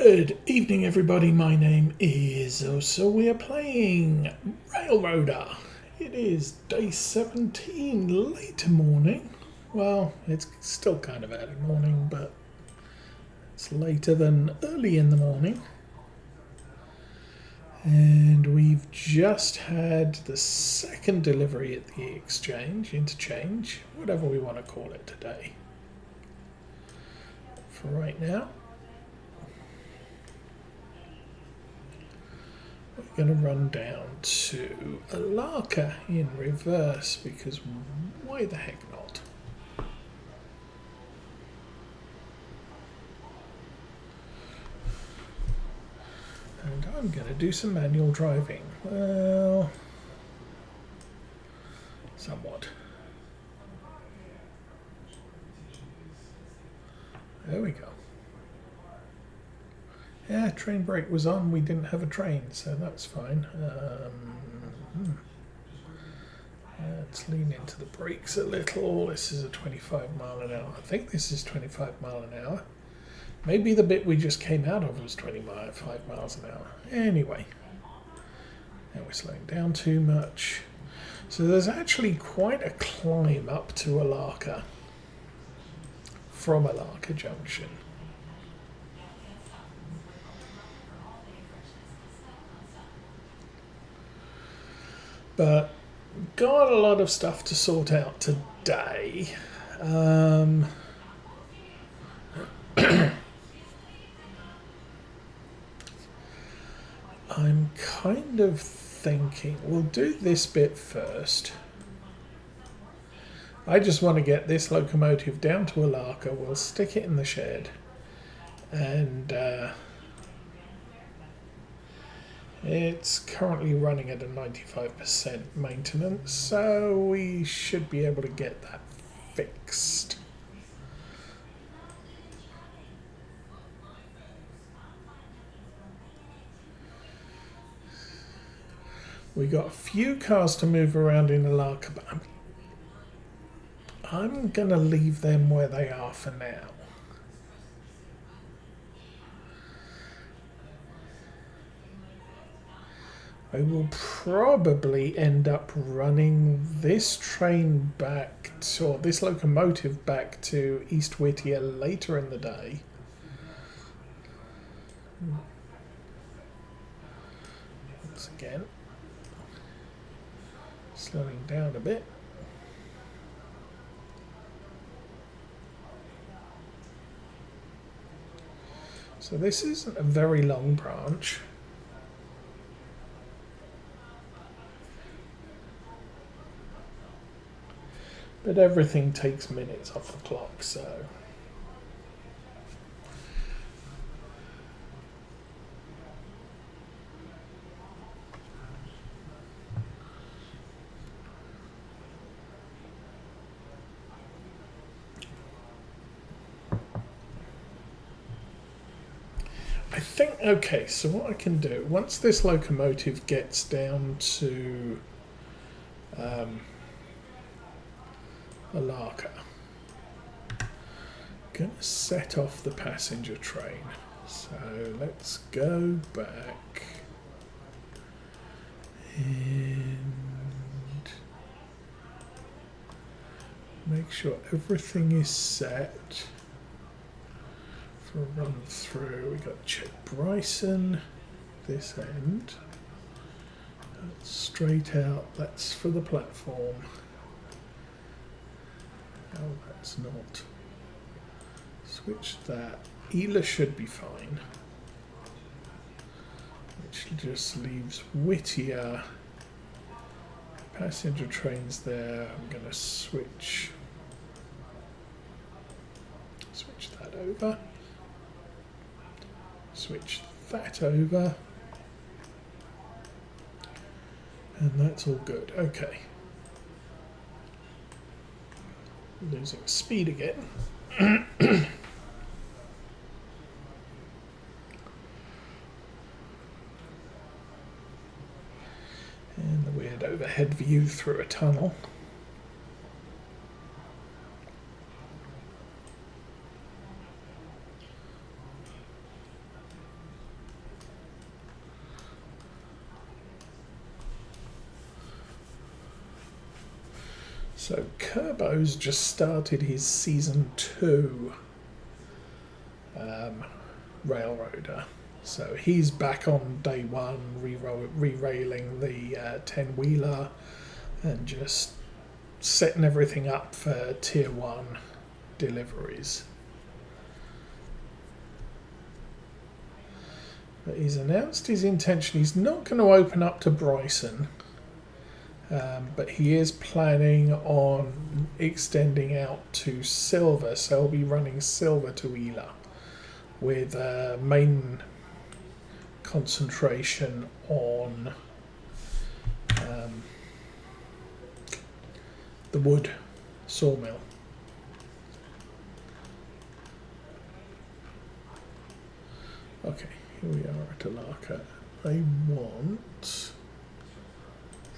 Good evening, everybody. My name is Oso. We are playing Railroader. It is day 17, late morning. Well, it's still kind of early morning, but it's later than early in the morning. And we've just had the second delivery at the Interchange, whatever we want to call it today. For right now, we're going to run down to Alarka in reverse, because why the heck not? And I'm going to do some manual driving. Well, somewhat. There we go. Yeah, train brake was on. We didn't have a train, so that's fine. Let's lean into the brakes a little. This is a 25 mile an hour. I think this is 25 mile an hour. Maybe the bit we just came out of was 25 miles an hour. Anyway, now we're slowing down too much. So there's actually quite a climb up to Alarka from Alarka Junction. But got a lot of stuff to sort out today. I'm kind of thinking we'll do this bit first. I just want to get this locomotive down to Alarka. We'll stick it in the shed, and it's currently running at a 95% maintenance, so we should be able to get that fixed. We got a few cars to move around in Alarka, but I'm going to leave them where they are for now. I will probably end up running this train back to, or this locomotive back to East Whittier later in the day. Once again, slowing down a bit. So this isn't a very long branch. But everything takes minutes off the clock, so. I think, okay, so what I can do, once this locomotive gets down to Alarka, I'm going to set off the passenger train. So let's go back and make sure everything is set for a run through. We got to check Bryson, this end. That's straight out, that's for the platform. Oh, that's not. Switch that. Ela should be fine. Which just leaves Whittier. Passenger trains there. I'm going to switch that over. Switch that over. And that's all good. Okay. Losing speed again. And the weird overhead view through a tunnel. So Kerbo's just started his season 2 railroader. So he's back on day 1, re-railing the 10-wheeler and just setting everything up for tier 1 deliveries. But he's announced his intention. He's not going to open up to Bryson, but he is planning on extending out to Silver, so he'll be running Silver to Ela with main concentration on the wood sawmill. Okay, here we are at Alarka. They want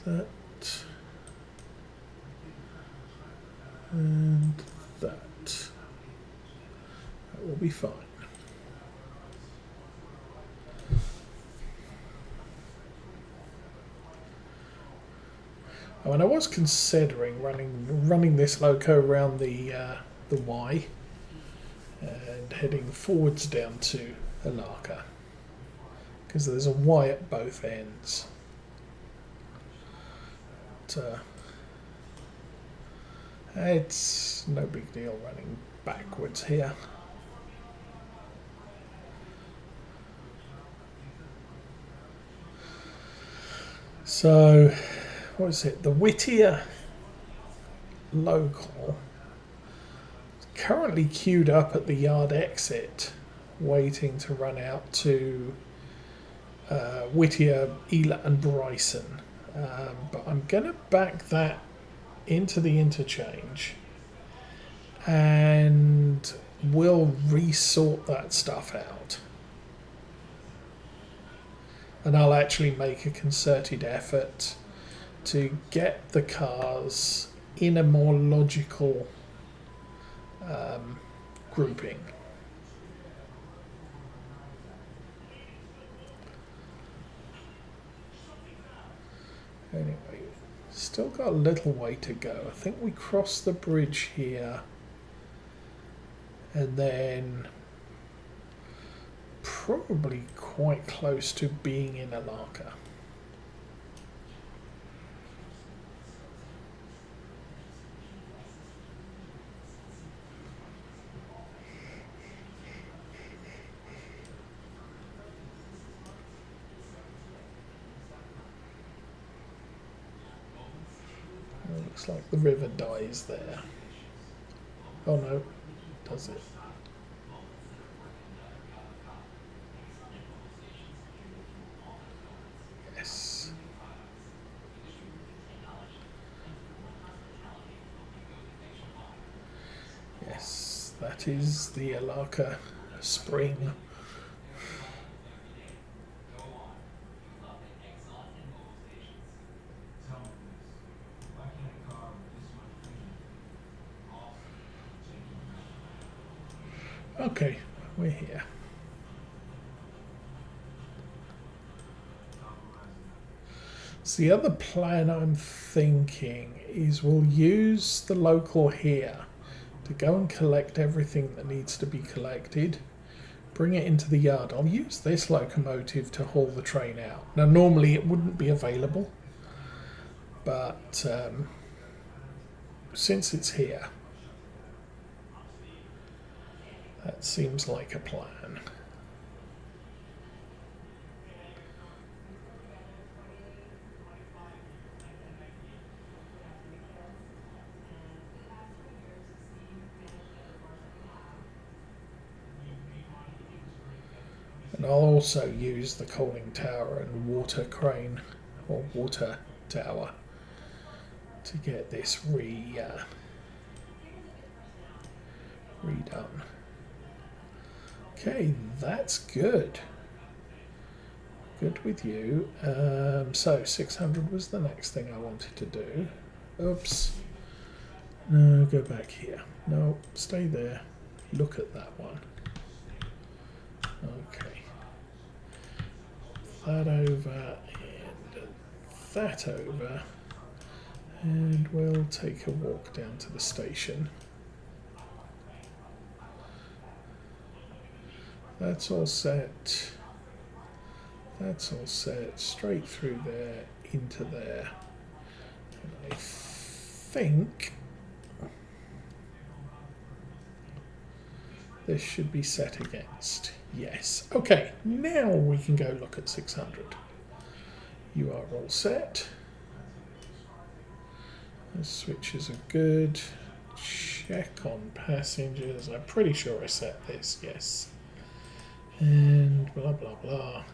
that and that. That will be fine. I mean, I was considering running this loco around the Y and heading forwards down to Alarka, because there's a Y at both ends. But, it's no big deal running backwards here. So, what is it? The Whittier-local currently queued up at the yard exit, waiting to run out to Whittier, Ela and Bryson. But I'm going to back that into the interchange and we'll resort that stuff out. And I'll actually make a concerted effort to get the cars in a more logical grouping. Anyway, still got a little way to go. I think we cross the bridge here and then probably quite close to being in Alarka. Looks like the river dies there. Oh no, does it? Yes. Yes, that is the Alarka spring. Okay, we're here. So the other plan I'm thinking is we'll use the local here to go and collect everything that needs to be collected, bring it into the yard. I'll use this locomotive to haul the train out. Now normally it wouldn't be available, but since it's here, that seems like a plan. And I'll also use the coaling tower and water crane or water tower to get this redone. Okay, that's good. Good with you. So 600 was the next thing I wanted to do. Oops. No, go back here. No, stay there. Look at that one. Okay. That over and that over. And we'll take a walk down to the station. That's all set. That's all set. Straight through there, into there. And I think this should be set against. Yes. Okay, now we can go look at 600. You are all set. The switches are good. Check on passengers. I'm pretty sure I set this, yes. And blah, blah, blah.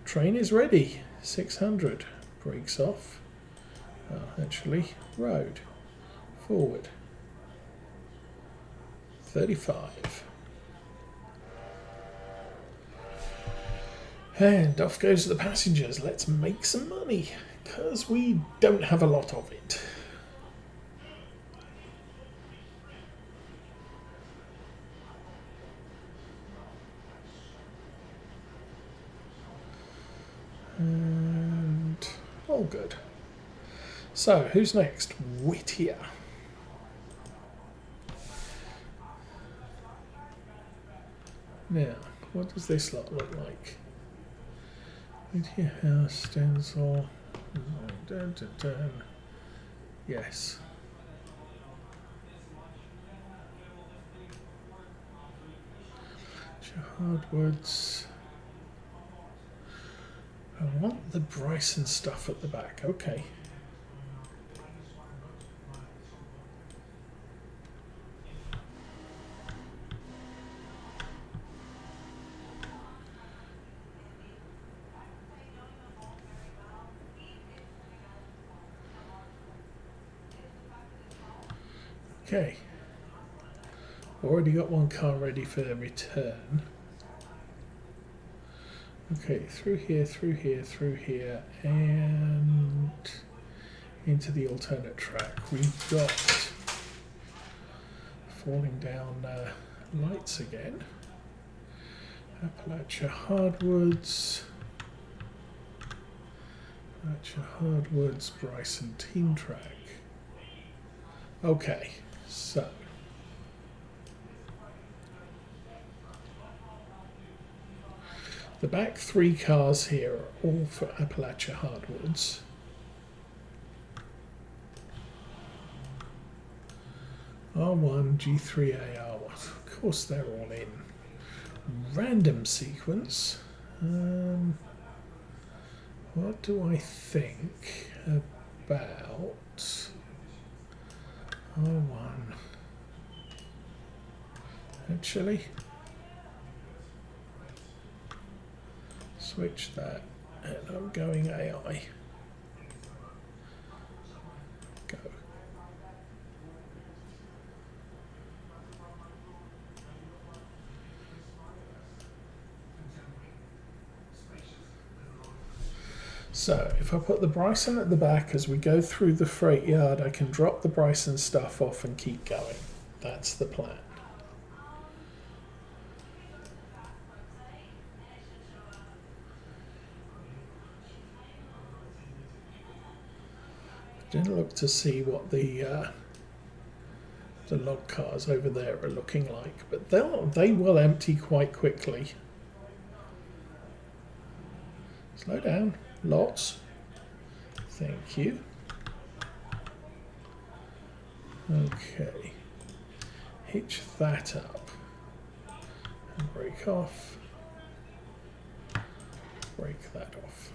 Train is ready. 600. Brakes off. Actually, road. Forward. 35. And off goes the passengers. Let's make some money, because we don't have a lot of it. And all good. So, who's next? Whittier. Now, what does this lot look like? Whittier House, stencil. Dun, dun, dun. Yes. Hardwoods. I want the Bryson stuff at the back. Okay. Okay. Already got one car ready for the return. Okay, through here, through here, through here, and into the alternate track. We've got falling down lights again. Appalachia Hardwoods. Appalachia Hardwoods, Bryson Team Track. Okay, so the back three cars here are all for Appalachia Hardwoods. R1, G3A, R1. Of course they're all in. Random sequence. What do I think about R1? Actually, switch that, and I'm going AI. Go. So if I put the Bryson at the back as we go through the freight yard, I can drop the Bryson stuff off and keep going. That's the plan. Didn't look to see what the log cars over there are looking like, but they will empty quite quickly. Slow down, lots. Thank you. Okay, hitch that up and break off. Break that off.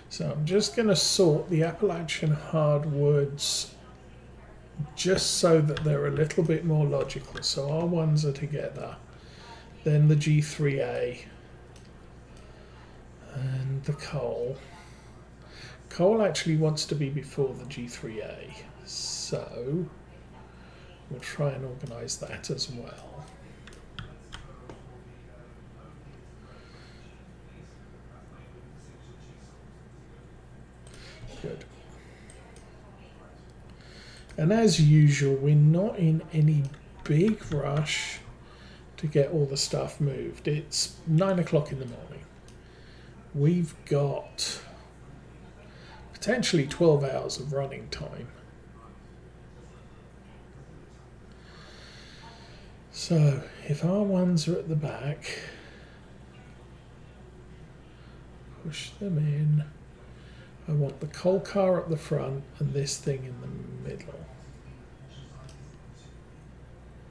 So I'm just going to sort the Appalachian hardwoods just so that they're a little bit more logical. So R1s are together, then the G3A, and the coal. Coal actually wants to be before the G3A, so we'll try and organise that as well. Good. And as usual, we're not in any big rush to get all the stuff moved. It's 9 o'clock in the morning. we've got potentially 12 hours of running time. So if R1s are at the back, push them in. I want the coal car at the front and this thing in the middle.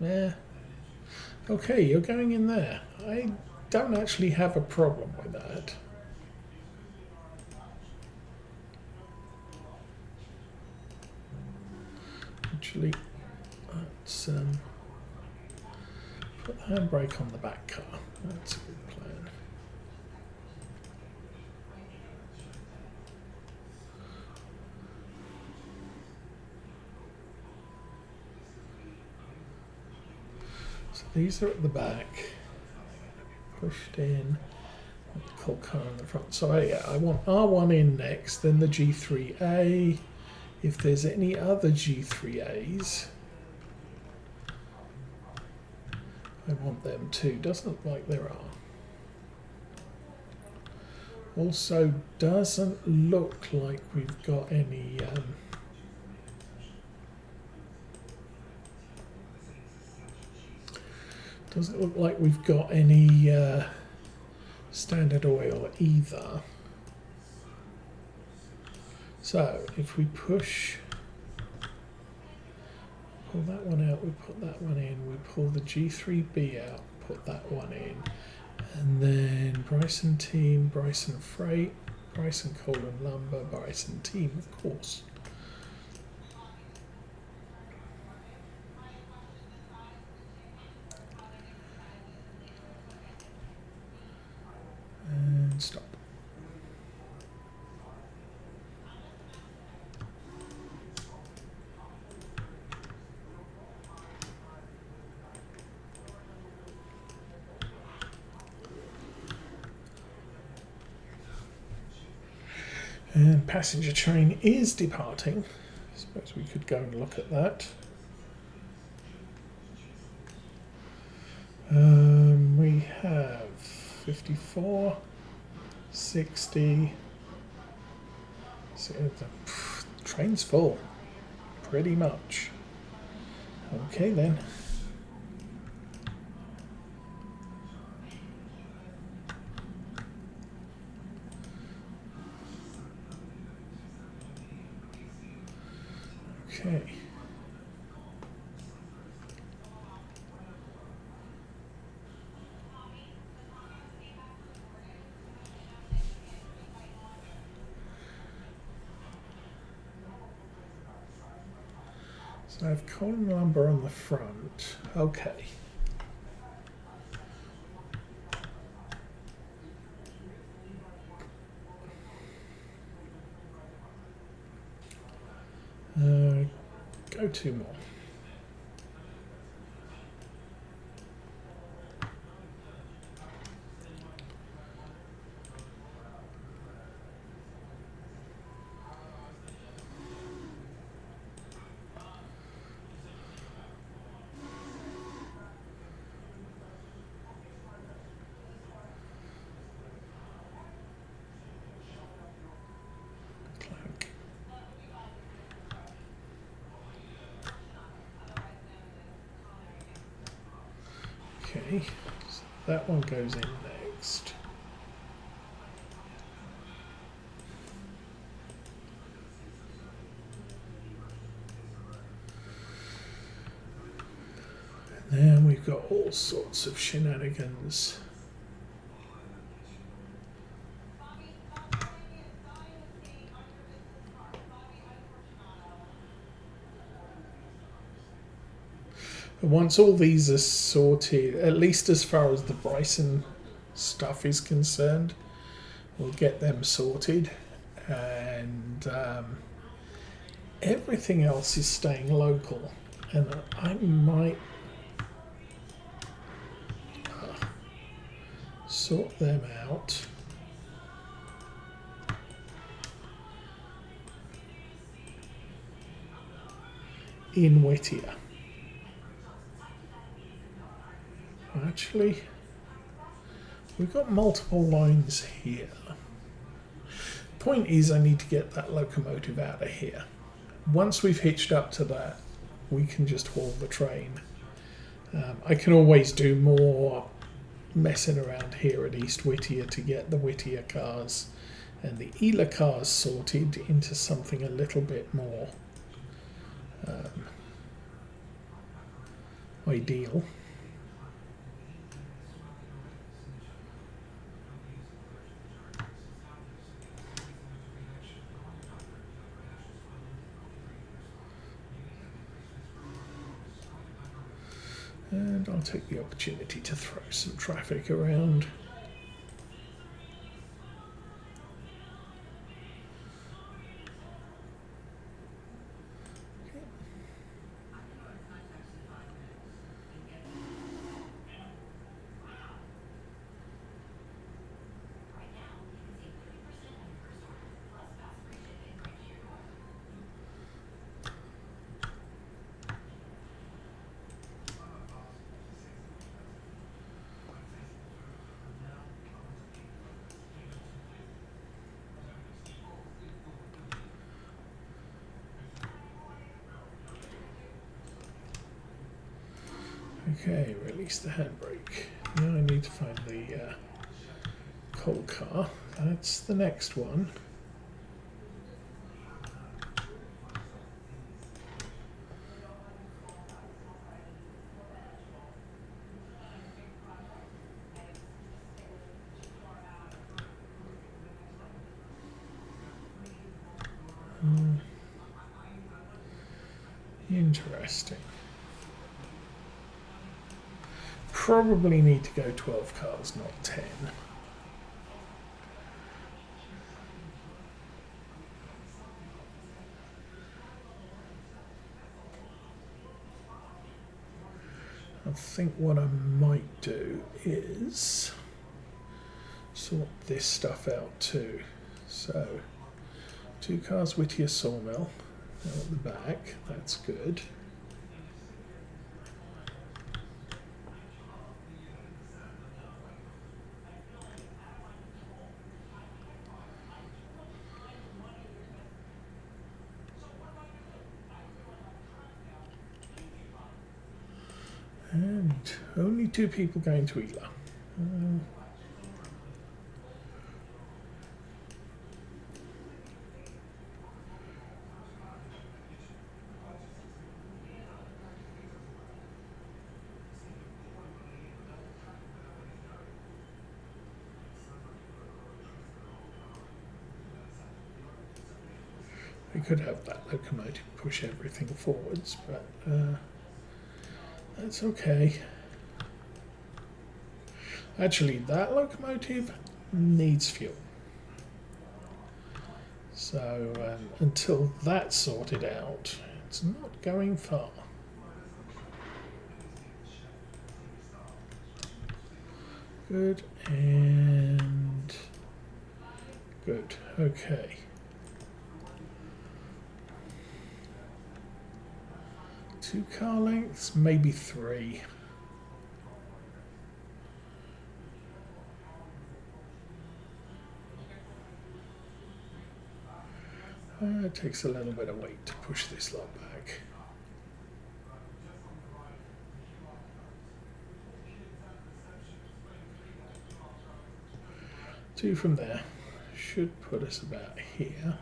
Yeah. Okay, you're going in there. I don't actually have a problem with that. Actually, let's put the handbrake on the back car. That's a good plan. So these are at the back. Pushed in. The coal car in the front. So yeah, I want R1 in next, then the G3A. If there's any other G3As, I want them too. Doesn't look like there are. Also, doesn't look like we've got any doesn't look like we've got any Standard Oil either. So if we pull that one out, we put that one in, we pull the G3B out, put that one in, and then Bryson Team, Bryson Freight, Bryson Coal and Lumber, Bryson Team, of course. And stop. And passenger train is departing. I suppose we could go and look at that. We have 54, 60. So the train's full, pretty much. Okay then. Okay. So I have coal and lumber on the front. Okay. Go two more. Okay, so that one goes in next. And then we've got all sorts of shenanigans. Once all these are sorted, at least as far as the Bryson stuff is concerned, we'll get them sorted, and everything else is staying local. And I might sort them out. In Whittier. Actually, we've got multiple lines here. Point is, I need to get that locomotive out of here. Once we've hitched up to that, we can just haul the train. I can always do more messing around here at East Whittier to get the Whittier cars and the Ela cars sorted into something a little bit more ideal. And I'll take the opportunity to throw some traffic around. Okay, release the handbrake. Now I need to find the coal car. That's the next one. Interesting. Probably need to go 12 cars, not 10. I think what I might do is sort this stuff out too. So 2 cars Whittier Sawmill at the back, that's good. And only 2 people going to Ela. We could have that locomotive push everything forwards, but that's okay. Actually, that locomotive needs fuel. So until that's sorted out, it's not going far. Good and good. Okay. 2 car lengths, maybe 3. It takes a little bit of weight to push this lot back. Two from there should put us about here.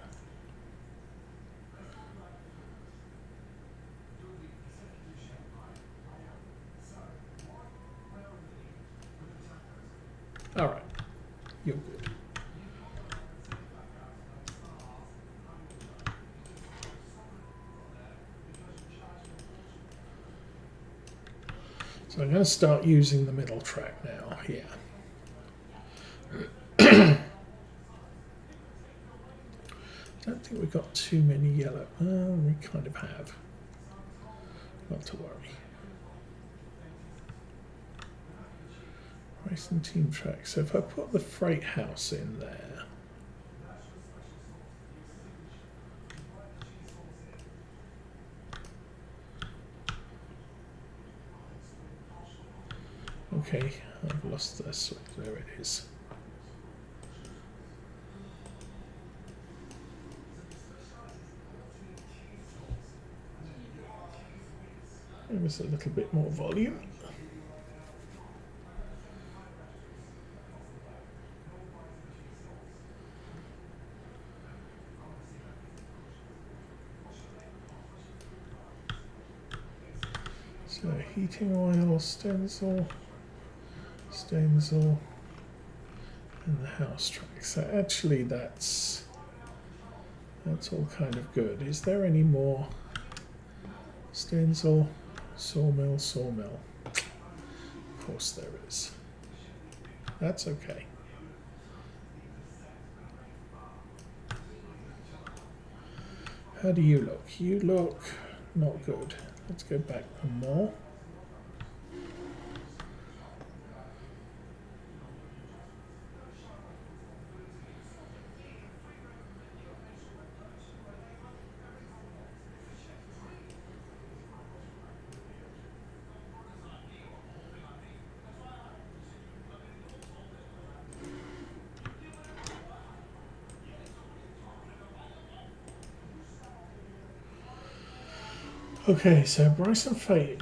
All right, you're good. So I'm going to start using the middle track now here. I don't think we've got too many yellow. We kind of have. Not to worry. Bryson team track. So if I put the freight house in there. Okay, I've lost this. There it is. Give us a little bit more volume. So heating oil, stencil, and the house track. So actually that's all kind of good. Is there any more? Stencil, sawmill. Of course there is. That's okay. How do you look? You look not good. Let's go back one more. Okay, so Bryson Freight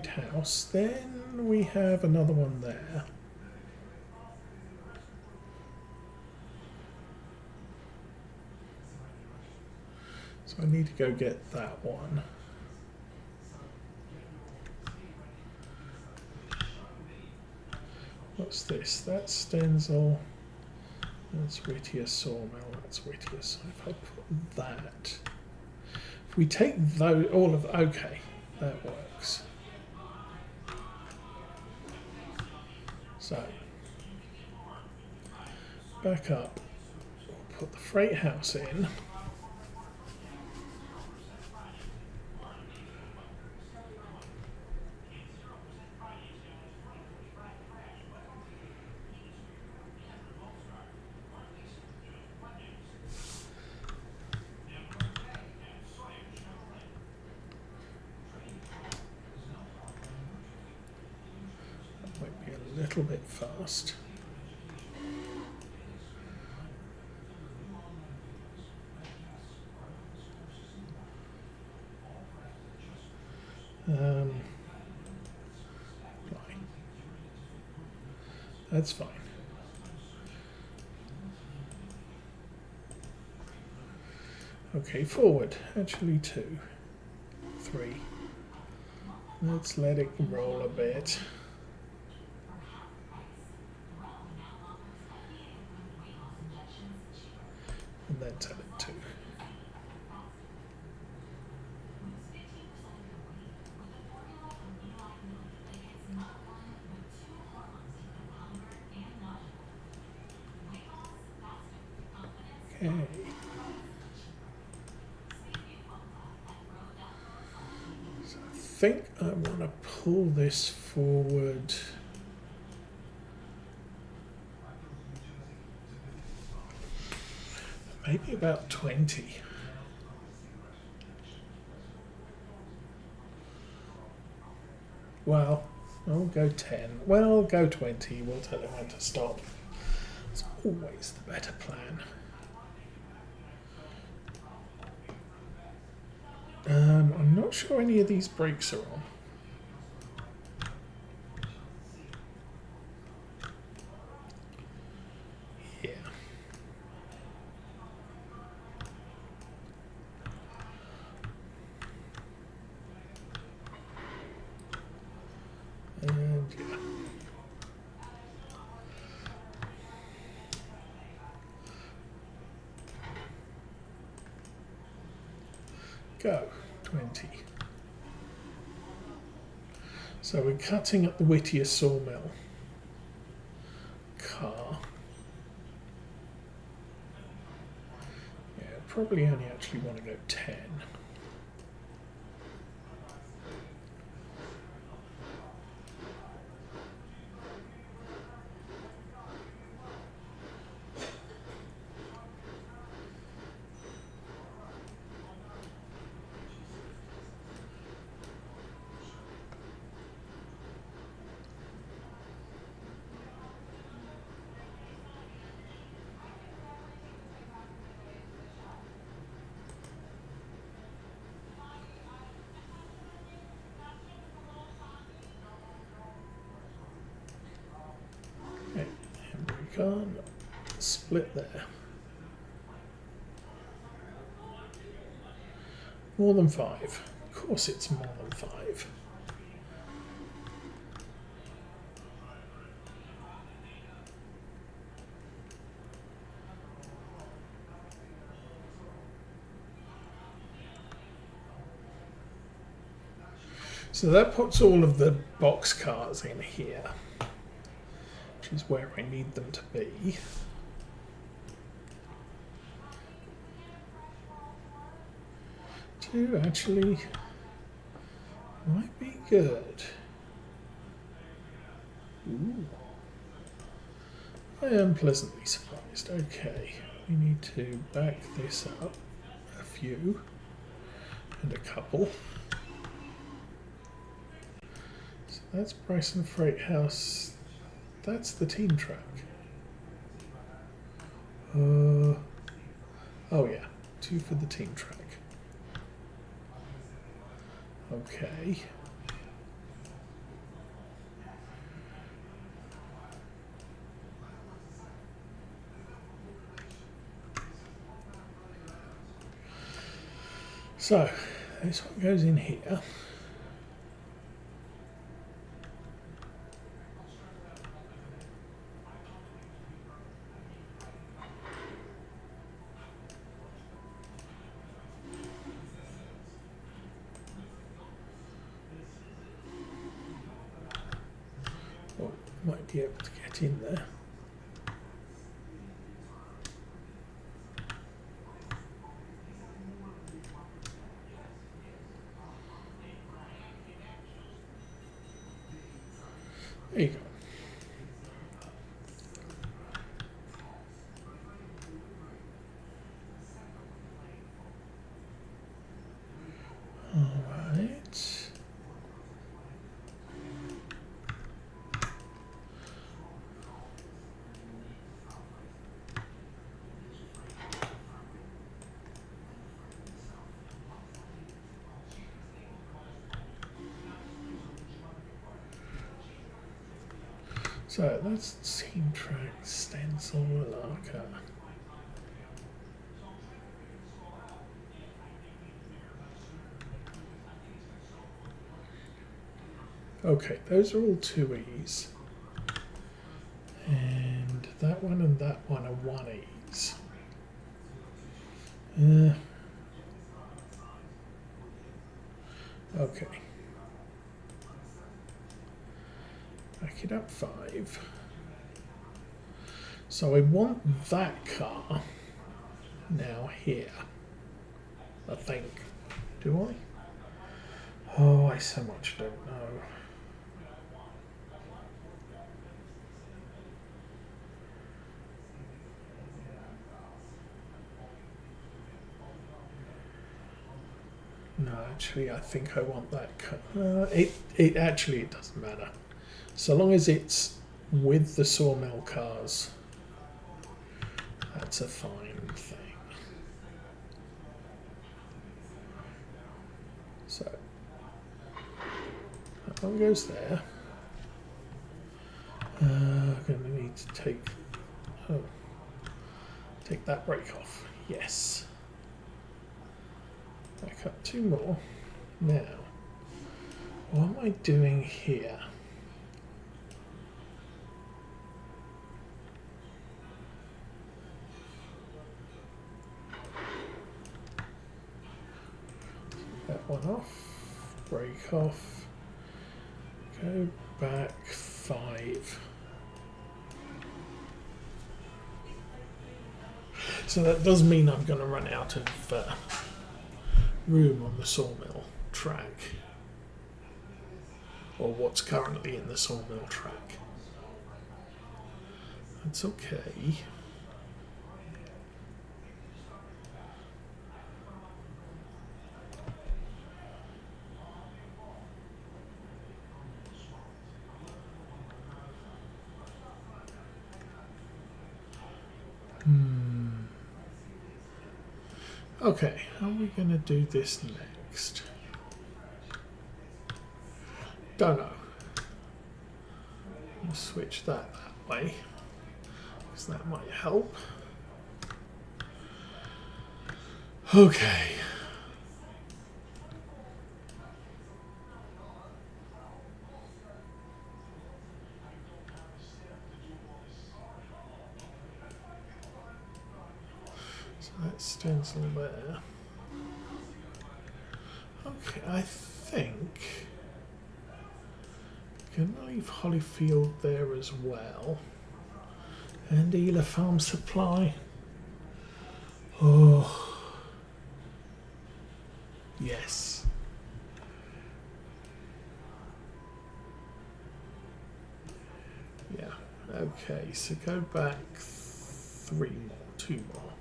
House. Then we have another one there. So I need to go get that one. What's this? That's Stenzel. That's Whittier Sawmill. That's Whittier. So if I put that. If we take those, all of, okay, that works. So, back up, we'll put the freight house in. Little bit fast. That's fine. Okay, forward. Actually 2, 3. Let's let it roll a bit. And then tell it 2. Okay. So I think I want to pull this forward. Maybe about 20. Well, I'll go 10. Well, go 20. We'll tell him when to stop. It's always the better plan. I'm not sure any of these brakes are on. Yeah. And yeah. Go. 20. So we're cutting up the Whittier Sawmill car. Yeah, probably only actually want to go 10. can't split there. More than 5. Of course it's more than 5. So that puts all of the box cars in here, which is where I need them to be. Two actually might be good. Ooh. I am pleasantly surprised. Okay, we need to back this up a few and a couple. So that's Bryson Freight House. That's the team track. Oh yeah, 2 for the team track. Okay. So, this one goes in here. Might be able to get in there. There you go. All right. So that's team track, stencil, Alarka. Okay, those are all 2Es. And that one and that one are 1Es. Okay. Back it up 5. So I want that car now here, I think. Do I? Oh, I so much don't know. No, actually, I think I want that car. It actually, it doesn't matter. So long as it's with the Sawmill cars, that's a fine thing. So that one goes there. I'm going to need to take that brake off. Yes. Back up 2 more. Now, what am I doing here? That one off, brake off, go back 5. So that does mean I'm going to run out of room on the Sawmill track, or what's currently in the Sawmill track. That's okay. Okay, how are we going to do this next? Don't know. I'll switch that way. So that might help. Okay. So that's stencil there. Okay, I think I'm gonna leave Hollyfield there as well. And Ela Farm Supply. Oh, yes. Yeah, okay, so go back 3 more, 2 more.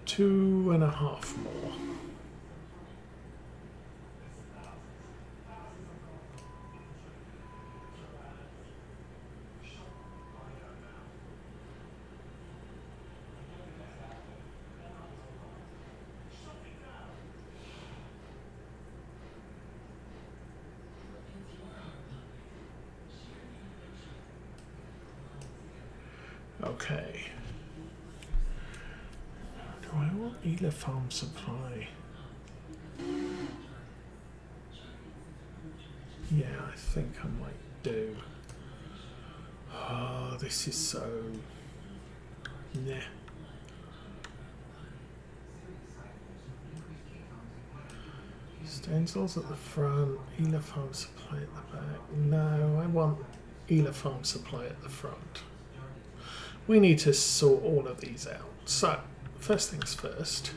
2.5 more. Okay. Do I want Ela Farm Supply? Yeah, I think I might do. Oh, this is so... Nah. Stencils at the front, Ela Farm Supply at the back. No, I want Ela Farm Supply at the front. We need to sort all of these out. So, first things first.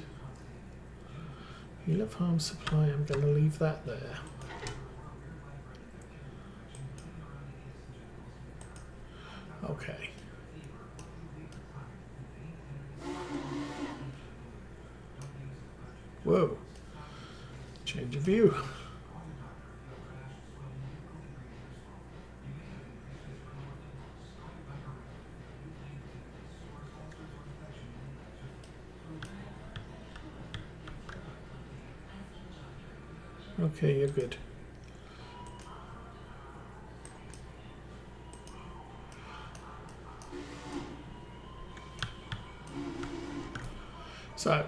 Ela Farm Supply, I'm going to leave that there. Okay. Whoa. Change of view. Okay, you're good. So,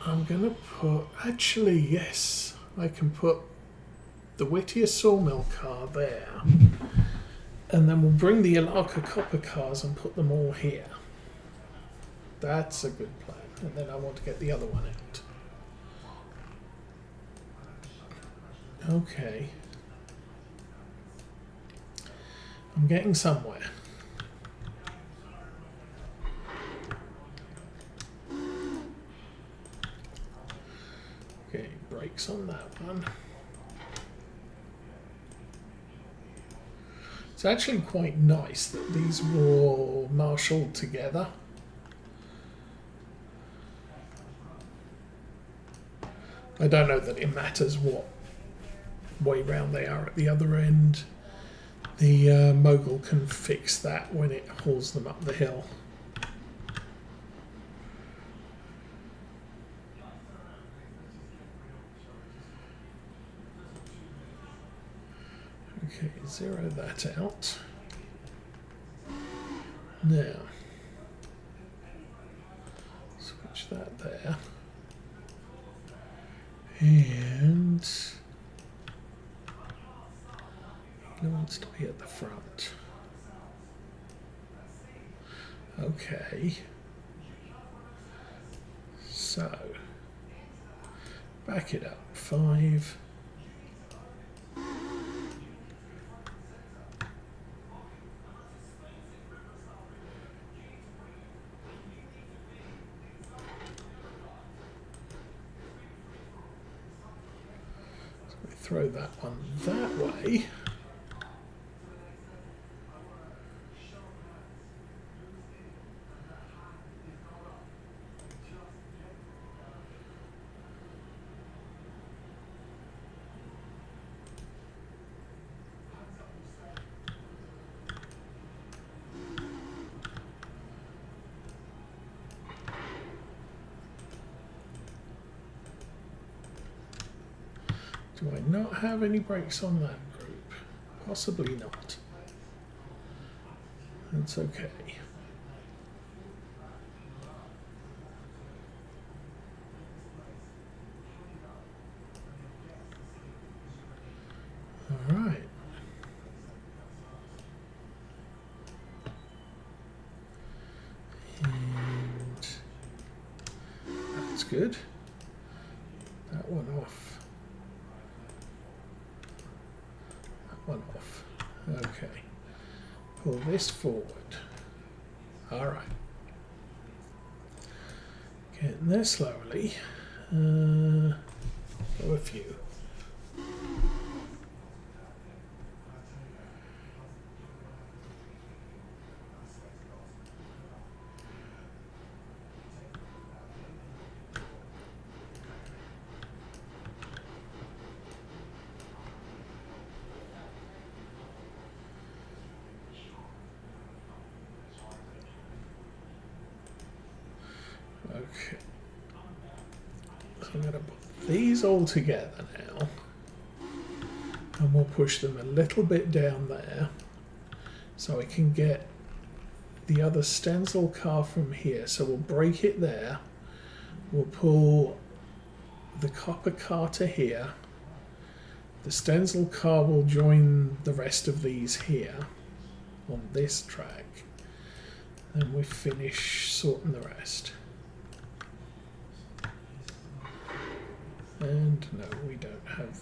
I'm going to put... Actually, yes. I can put the Whittier Sawmill car there. And then we'll bring the Alarka copper cars and put them all here. That's a good plan. And then I want to get the other one out. Okay. I'm getting somewhere. Okay, brakes on that one. It's actually quite nice that these were all marshalled together. I don't know that it matters what way round they are at the other end. The mogul can fix that when it hauls them up the hill. Okay, zero that out. Now, switch that there. And he wants to be at the front. Okay. So, back it up. 5. Throw that one that way. Do I not have any brakes on that group? Possibly not. That's okay. That's good. That one off. That one off. Okay. Pull this forward. All right. Getting there slowly. Go a few. Okay. So I'm going to put these all together now. And we'll push them a little bit down there. So I can get the other stencil car from here. So we'll break it there. We'll pull the copper car to here. The stencil car will join the rest of these here on this track. And we finish sorting the rest. And no, we don't have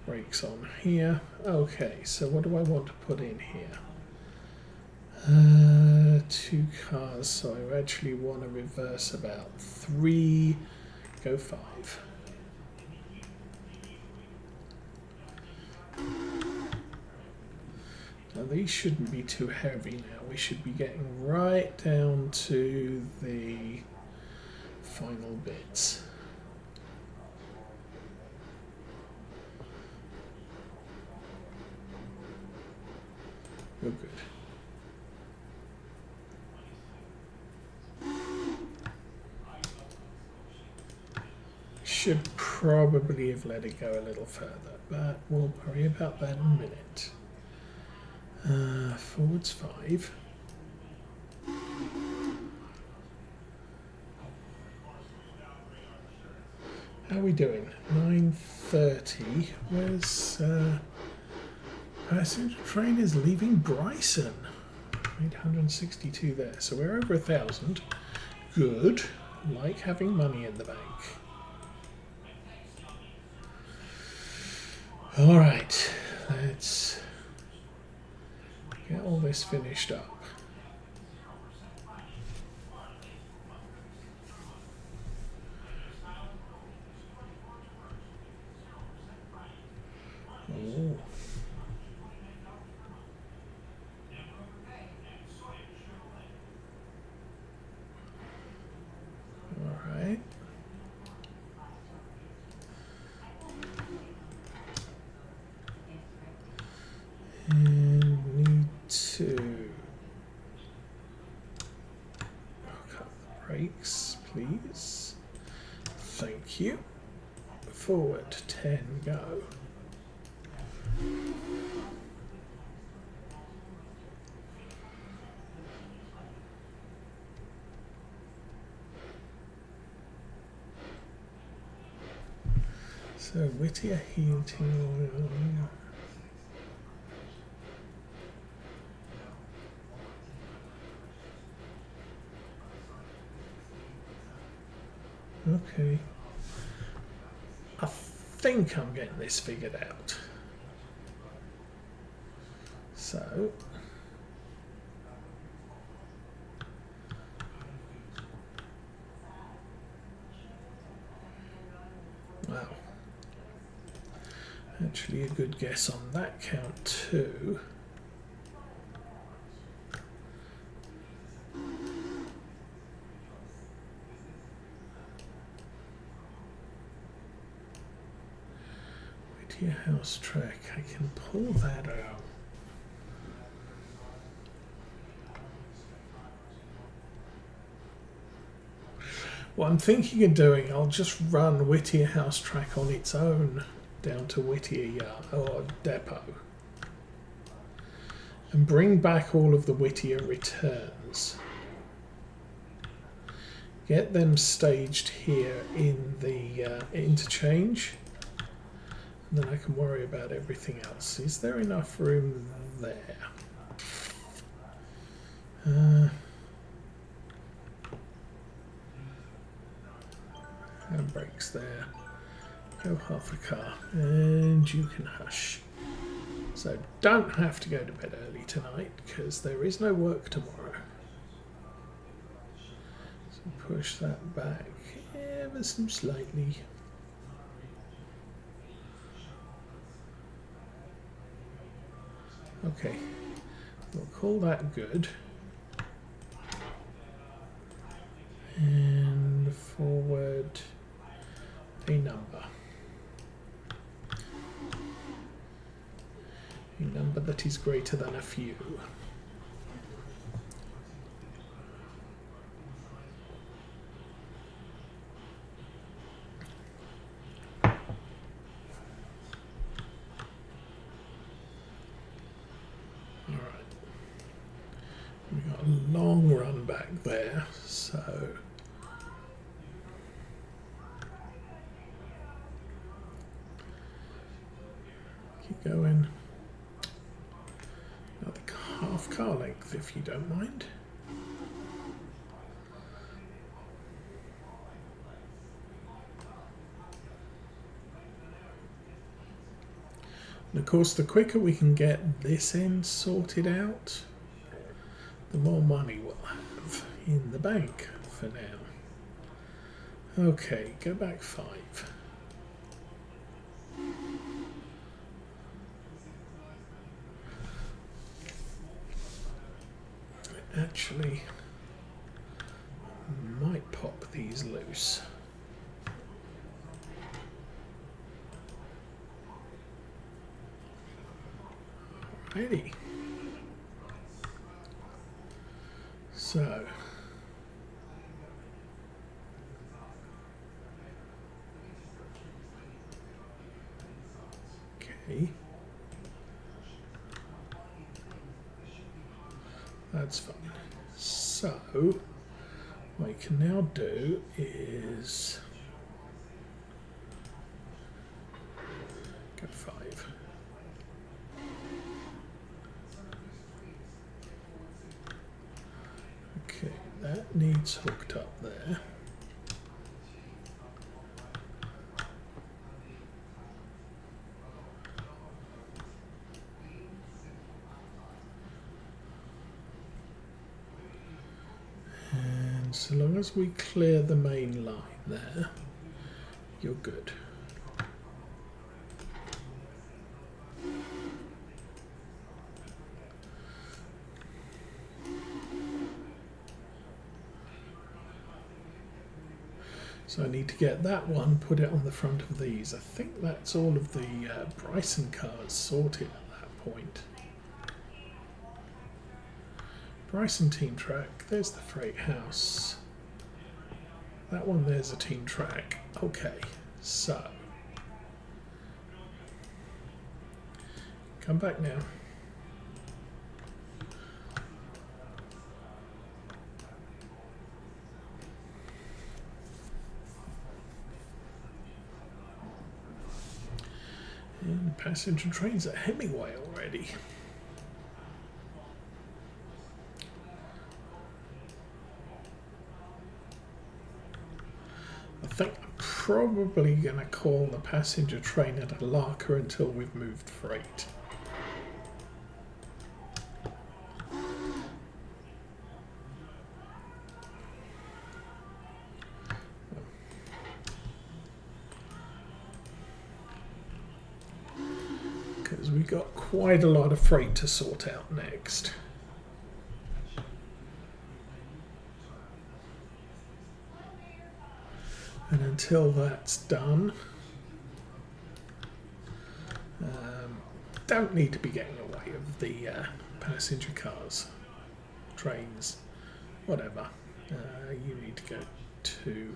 brakes on here. Okay, so what do I want to put in here? 2 cars, so I actually want to reverse about 3, go 5. Now these shouldn't be too heavy now. We should be getting right down to the final bits. Oh, good. Should probably have let it go a little further, but we'll worry about that in a minute. Forwards 5. How are we doing? 9:30. Where's passenger train is leaving Bryson. 862 there. So we're over 1,000. Good. Like having money in the bank. All right. Let's get all this finished up. Oh. All right. And need to cut the brakes, please. Thank you. Forward 10, go. So Whittier heating oil. Okay. I think I'm getting this figured out. So wow. Actually a good guess on that count too. Whittier house track, I can pull that out. What I'm thinking of doing, I'll just run Whittier house track on its own down to Whittier yard or depot and bring back all of the Whittier returns. Get them staged here in the interchange, and then I can worry about everything else. Is there enough room there? Handbrakes there. Go half a car. And you can hush. So don't have to go to bed early tonight because there is no work tomorrow. So push that back ever so slightly. Okay, we'll call that good. And forward a number. A number that is greater than a few. We've got a long run back there, so keep going. Another half car length if you don't mind. And of course, the quicker we can get this end sorted out, the more money we'll have in the bank for now. Okay, go back 5. Actually, might pop these loose. Alrighty. So, okay, that's fine. So, what we can now do is go 5. Okay, that needs hooked up there. And so long as we clear the main line there, you're good. So I need to get that one, put it on the front of these. I think that's all of the Bryson cars sorted at that point. Bryson team track, there's the freight house. That one there's a team track. Okay, so come back now. And passenger trains at Hemingway already. I think I'm probably going to call the passenger train at Alarka until we've moved freight. Because we got quite a lot of freight to sort out next. And until that's done, don't need to be getting away of the passenger cars, trains, whatever. You need to go to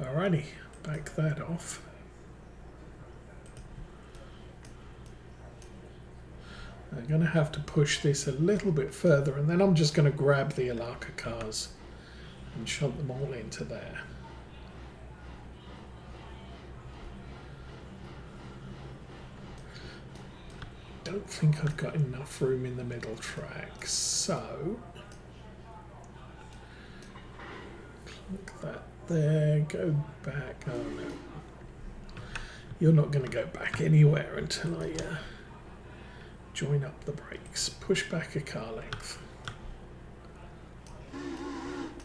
alrighty, back that off. I'm going to have to push this a little bit further, and then I'm just going to grab the Alarka cars and shunt them all into there. Don't think I've got enough room in the middle track, so Like that there, go back. Oh no. You're not going to go back anywhere until I join up the brakes. Push back a car length.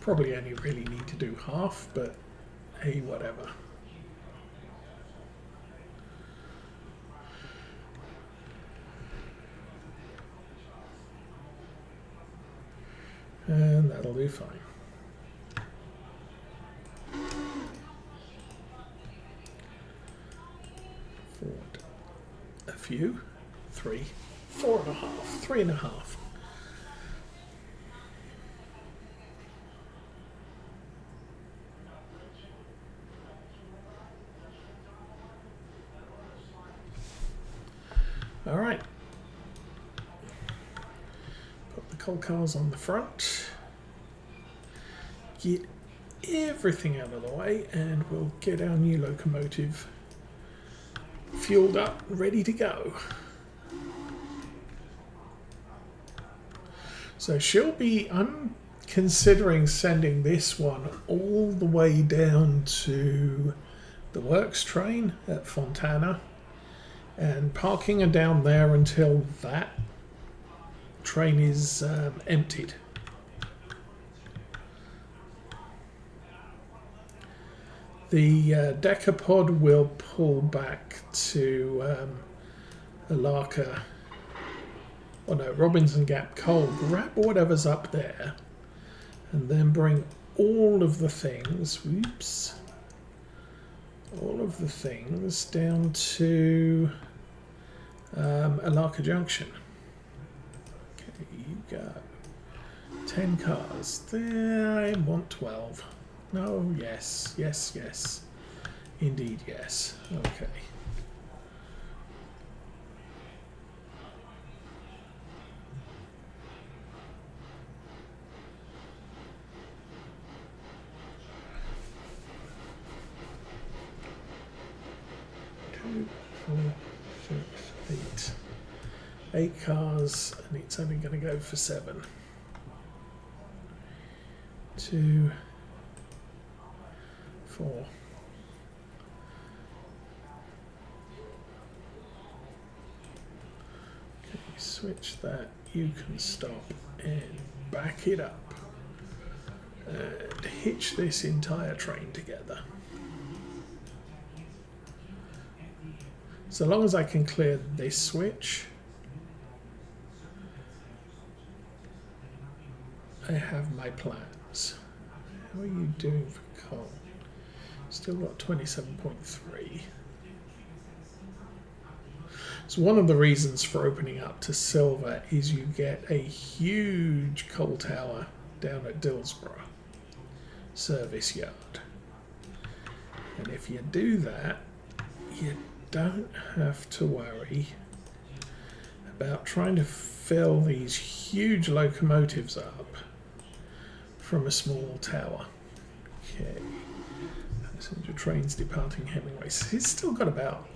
Probably only really need to do half, but hey, whatever. And that'll do fine. Forward a few. 3, 4.5, 3.5. All right. Put the coal cars on the front. Get everything out of the way, and we'll get our new locomotive fueled up, ready to go. So I'm considering sending this one all the way down to the works train at Fontana and parking her down there until that train is emptied. The decapod will pull back to Alarka, or no, Robinson Gap Coal, grab whatever's up there, and then bring all of the things, all of the things down to Alarka Junction. Okay, you go. 10 cars. There, I want 12. No, yes, yes, yes. Indeed, yes. Okay. Two, 4, 6, 8. 8 cars, and it's only going to go for 7. 2, 4. Okay, switch that. You can stop and back it up and hitch this entire train together. So long as I can clear this switch, I have my plans. How are you doing for coal? Still got 27.3. So one of the reasons for opening up to silver is you get a huge coal tower down at Dillsborough service yard. And if you do that, you don't have to worry about trying to fill these huge locomotives up from a small tower. Okay. Passenger trains departing Hemingway. So it's still got about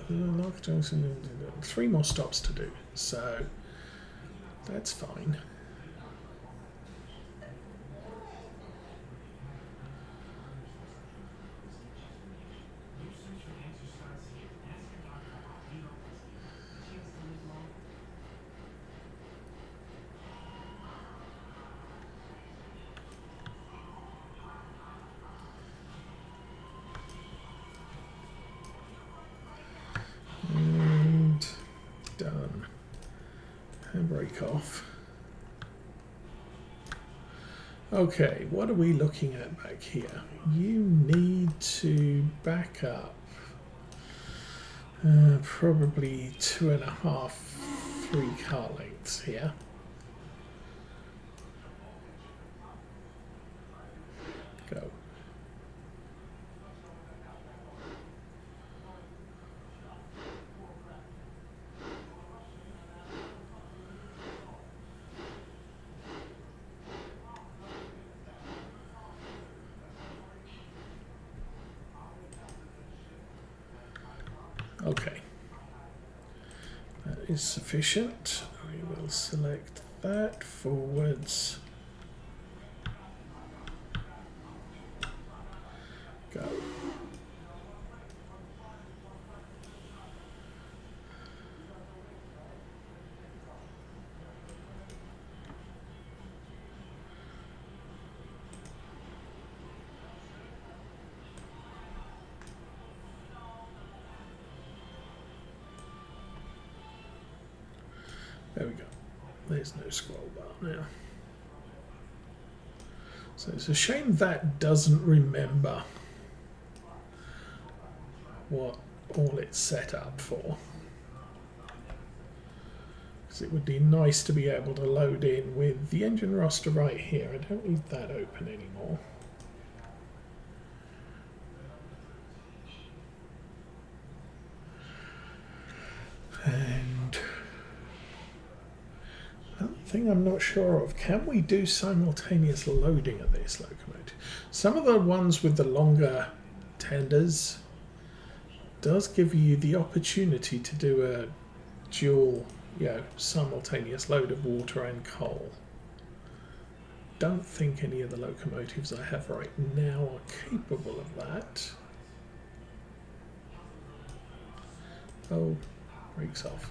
3 more stops to do, so that's fine. And done. Handbrake off. Okay, what are we looking at back here? You need to back up probably 2.5, 3 car lengths here. Go. Okay, that is sufficient. We will select that forwards. Go. There we go. There's no scroll bar now. So it's a shame that doesn't remember what all it's set up for. Because it would be nice to be able to load in with the engine roster right here. I don't need that open anymore. And one thing I'm not sure of, can we do simultaneous loading of this locomotive? Some of the ones with the longer tenders does give you the opportunity to do a dual, simultaneous load of water and coal. Don't think any of the locomotives I have right now are capable of that. Oh, brakes off.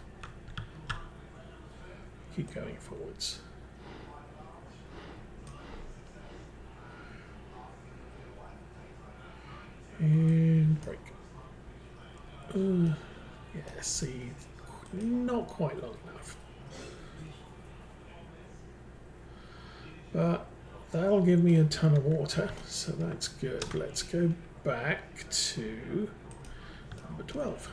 Keep going forwards. And brake. Yeah, see, not quite long enough. But that'll give me a ton of water, so that's good. Let's go back to number 12.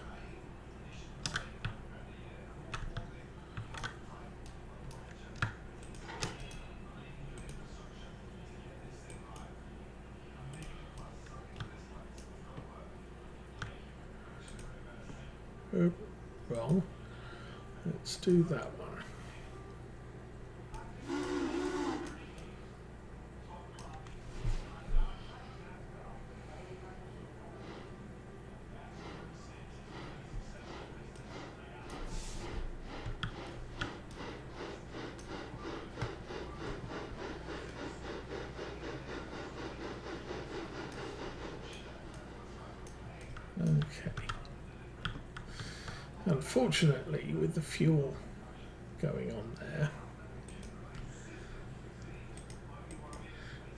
Wrong. Let's do that one. Okay. Unfortunately, with the fuel going on there,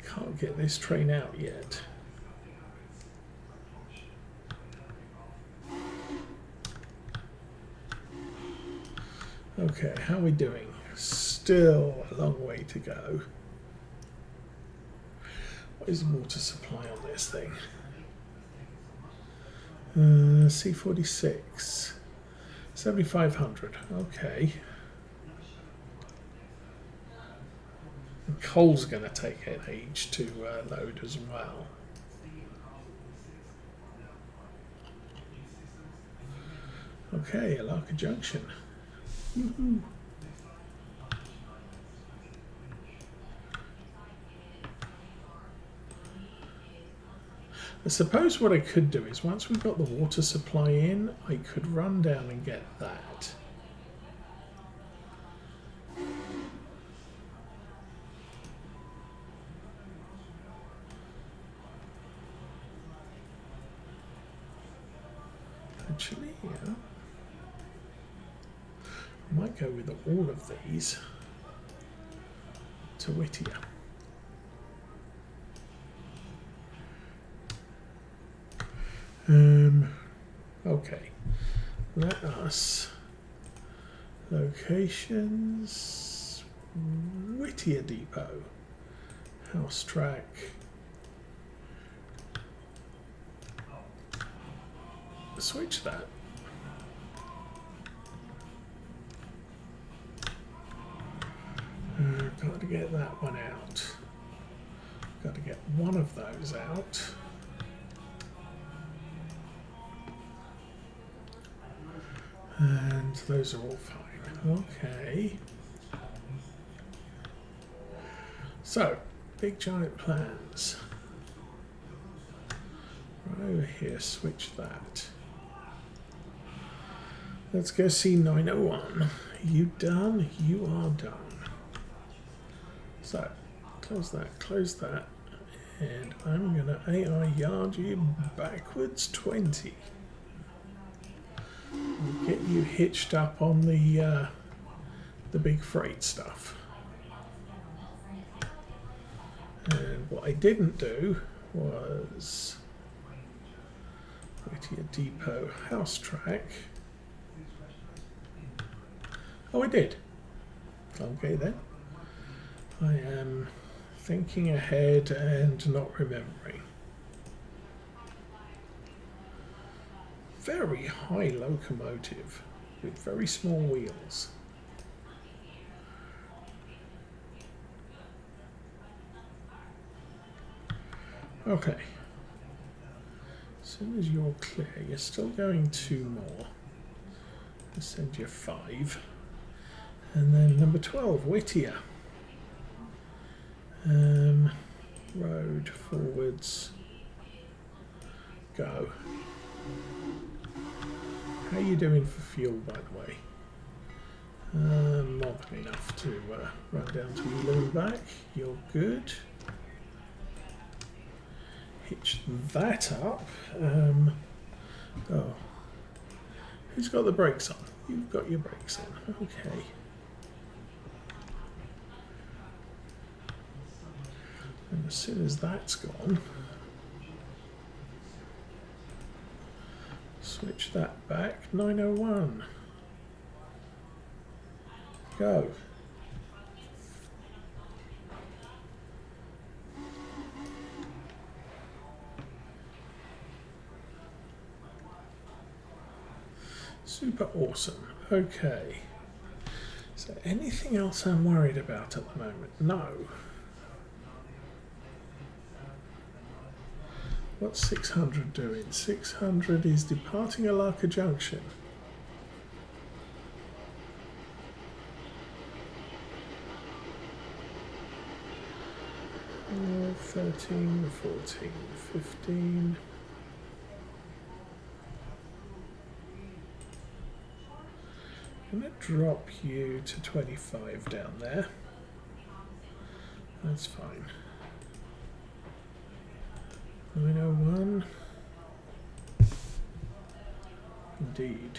can't get this train out yet. Okay, how are we doing? Still a long way to go. What is the water supply on this thing? C46. 7,500, okay. And coal's going to take an age to load as well. Okay, Alarka Junction. Woohoo. I suppose what I could do is once we've got the water supply in, I could run down and get that. Actually, yeah. I might go with all of these to Whittier. Okay, let us locations, Whittier Depot, house track, switch that. Got to get that one out, got to get one of those out. And those are all fine. Okay. So, big giant plans. Right over here, switch that. Let's go see 901. You done? You are done. So, close that, And I'm going to AI yard you backwards 20. We'll get you hitched up on the big freight stuff. And what I didn't do was Whittier Depot house track. Oh, I did. Okay then. I am thinking ahead and not remembering. Very high locomotive with very small wheels. Okay. As soon as you're clear, you're still going 2 more. I'll send you 5. And then number 12, Whittier. Road forwards. Go. How are you doing for fuel, by the way? Modern enough to run down to Elo and back. You're good. Hitch that up. Oh, who's got the brakes on? You've got your brakes on. Okay. And as soon as that's gone, switch that back. 901. Go. Super awesome. Okay. Is there anything else I'm worried about at the moment? No. What's 600 doing? 600 is departing Alarka Junction. Oh, 13, 14, 15. I'm going to drop you to 25 down there. That's fine. 901. Indeed.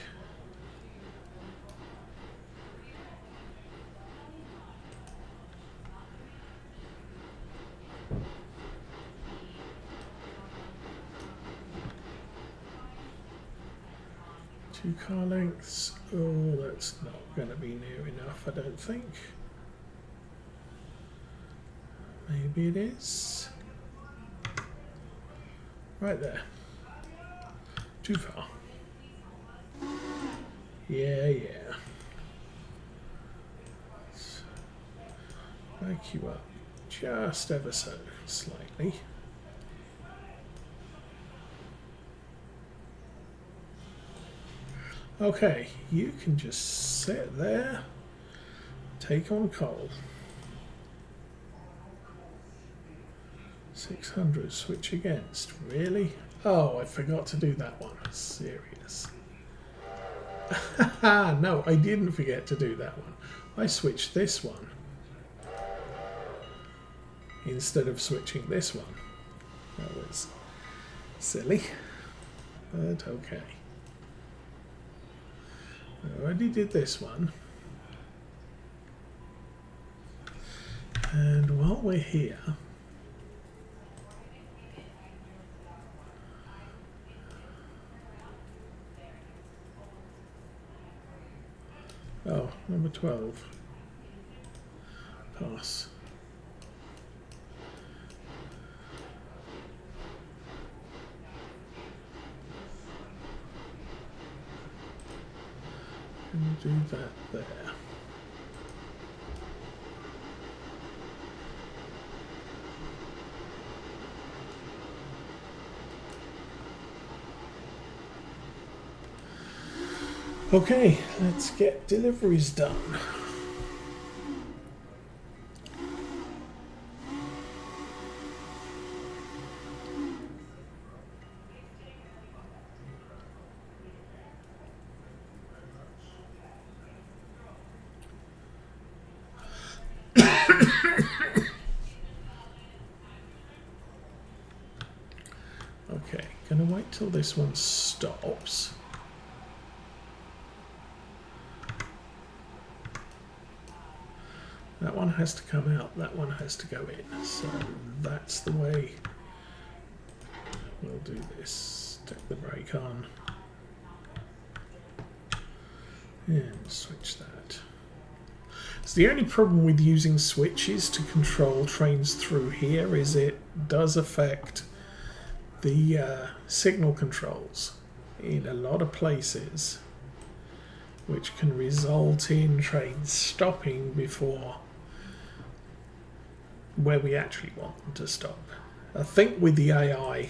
Two car lengths. Oh, that's not going to be near enough, I don't think. Maybe it is. Right there. Too far. Yeah. Let's back you up just ever so slightly. Okay, you can just sit there, take on coal. 600, switch against. Really? Oh, I forgot to do that one. Serious. No, I didn't forget to do that one. I switched this one instead of switching this one. That was silly, but okay. I already did this one. And while we're here, oh, number 12. Pass. And do that there. Okay, let's get deliveries done. until this one stops. That one has to come out, that one has to go in. So that's the way we'll do this. Take the brake on and switch that. So the only problem with using switches to control trains through here is it does affect the signal controls in a lot of places, which can result in trains stopping before where we actually want them to stop. I think with the AI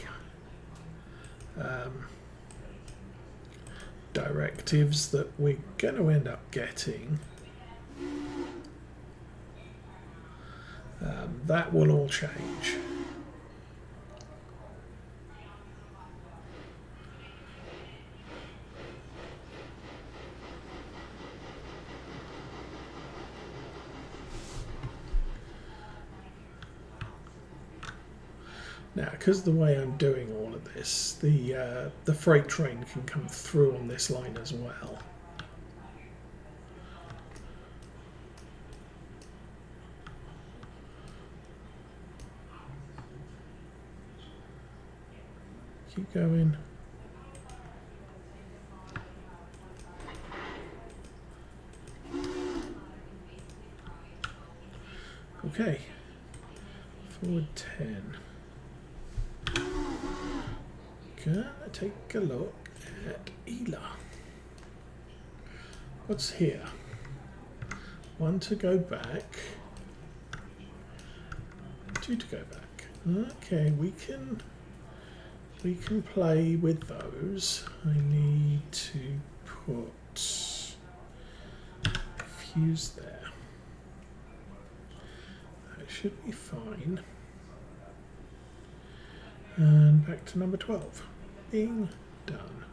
directives that we're going to end up getting, that will all change. Now, because the way I'm doing all of this, the freight train can come through on this line as well. Keep going. Okay. Forward 10. Gonna take a look at ELA. What's here? One to go back. Two to go back. Okay, we can play with those. I need to put fuse there. That should be fine. And back to number 12. Being done.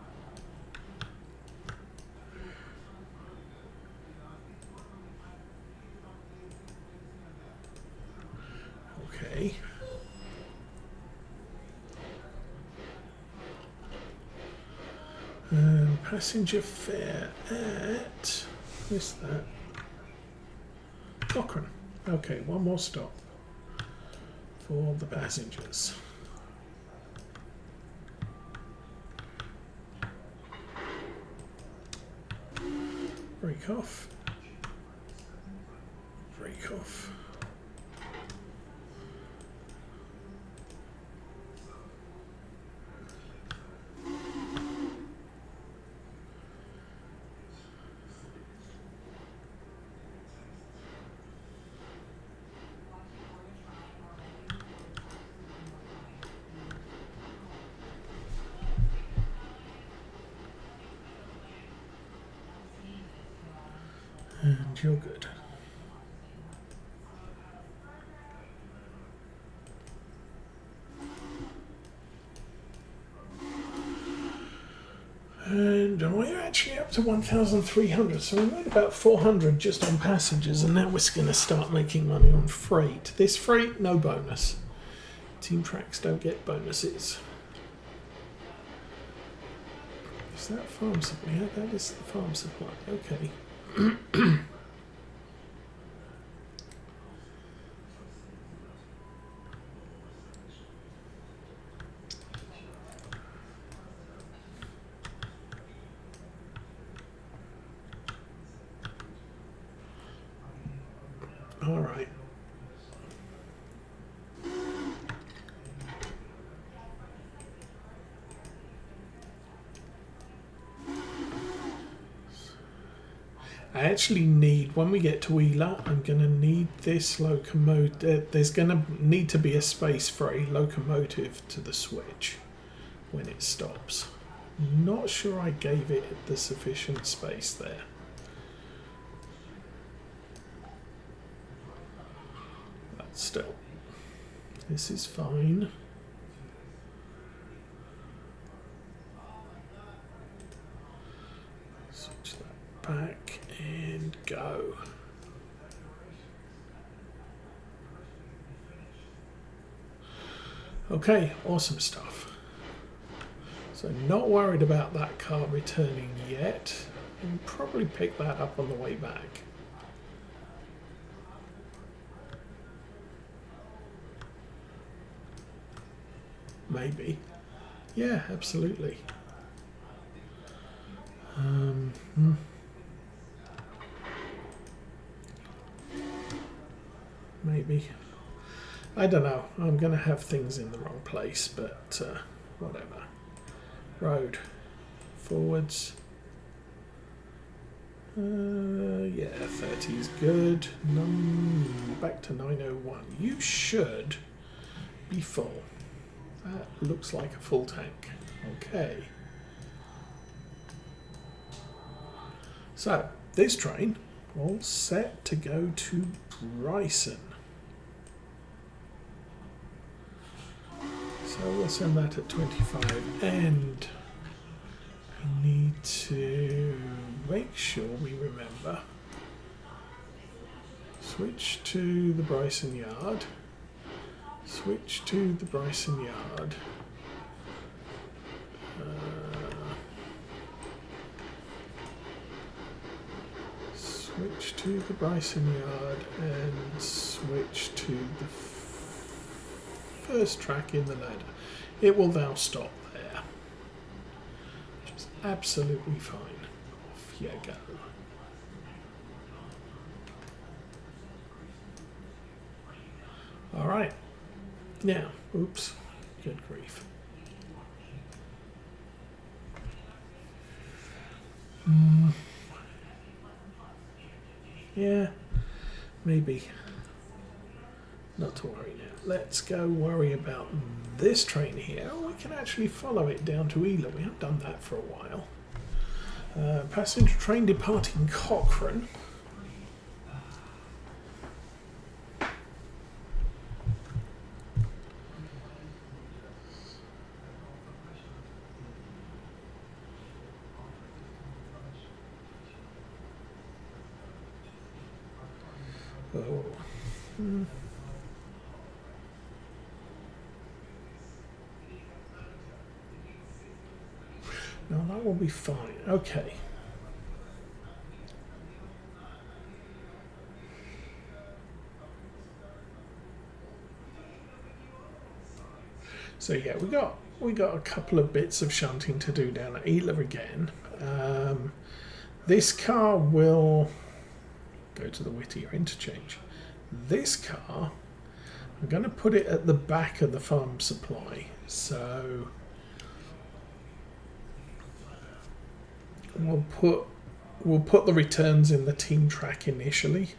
Okay. And passenger fare at, missed that, Cochrane. Okay, one more stop for the passengers. Brake off. Brake off. And you're good. And we're actually up to 1,300, so we made about 400 just on passengers, and now we're going to start making money on freight. This freight, no bonus. Team tracks don't get bonuses. Is that farm supply? Yeah, that is the farm supply. Okay. All right. I actually need, when we get to ELA, I'm going to need this locomotive. There's going to need to be a space for a locomotive to the switch when it stops. Not sure I gave it the sufficient space there. But still, this is fine. Switch that back and go. Okay, awesome stuff. So not worried about that car returning yet. We'll probably pick that up on the way back. Maybe. Yeah, absolutely. Maybe. I don't know. I'm going to have things in the wrong place, but whatever. Road. Forwards. Yeah, 30 is good. Back to 901. You should be full. That looks like a full tank. Okay. So, this train all set to go to Bryson. So we'll send that at 25, and we need to make sure we remember. Switch to the Bryson yard. Switch to the Bryson yard. Switch to the Bryson yard and switch to the first track in the ladder. It will now stop there, which is absolutely fine. Off you go. All right. Now, oops, good grief. Yeah, maybe. Not to worry now. Let's go worry about this train here. We can actually follow it down to Ela. We haven't done that for a while. Passenger train departing Cochrane. Oh. No, that will be fine. Okay. So yeah, we got a couple of bits of shunting to do down at Ela again. This car will go to the Whittier interchange. This car, I'm going to put it at the back of the farm supply. So we'll put the returns in the team track initially.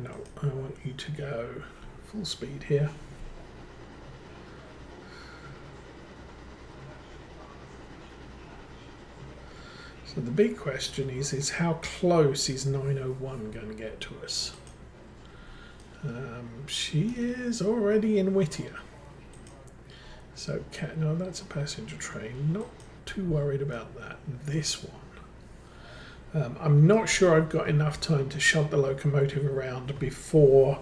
No, I want you to go full speed here. So the big question is how close is 901 going to get to us? She is already in Whittier. So, no, that's a passenger train. Not too worried about that. This one. I'm not sure I've got enough time to shunt the locomotive around before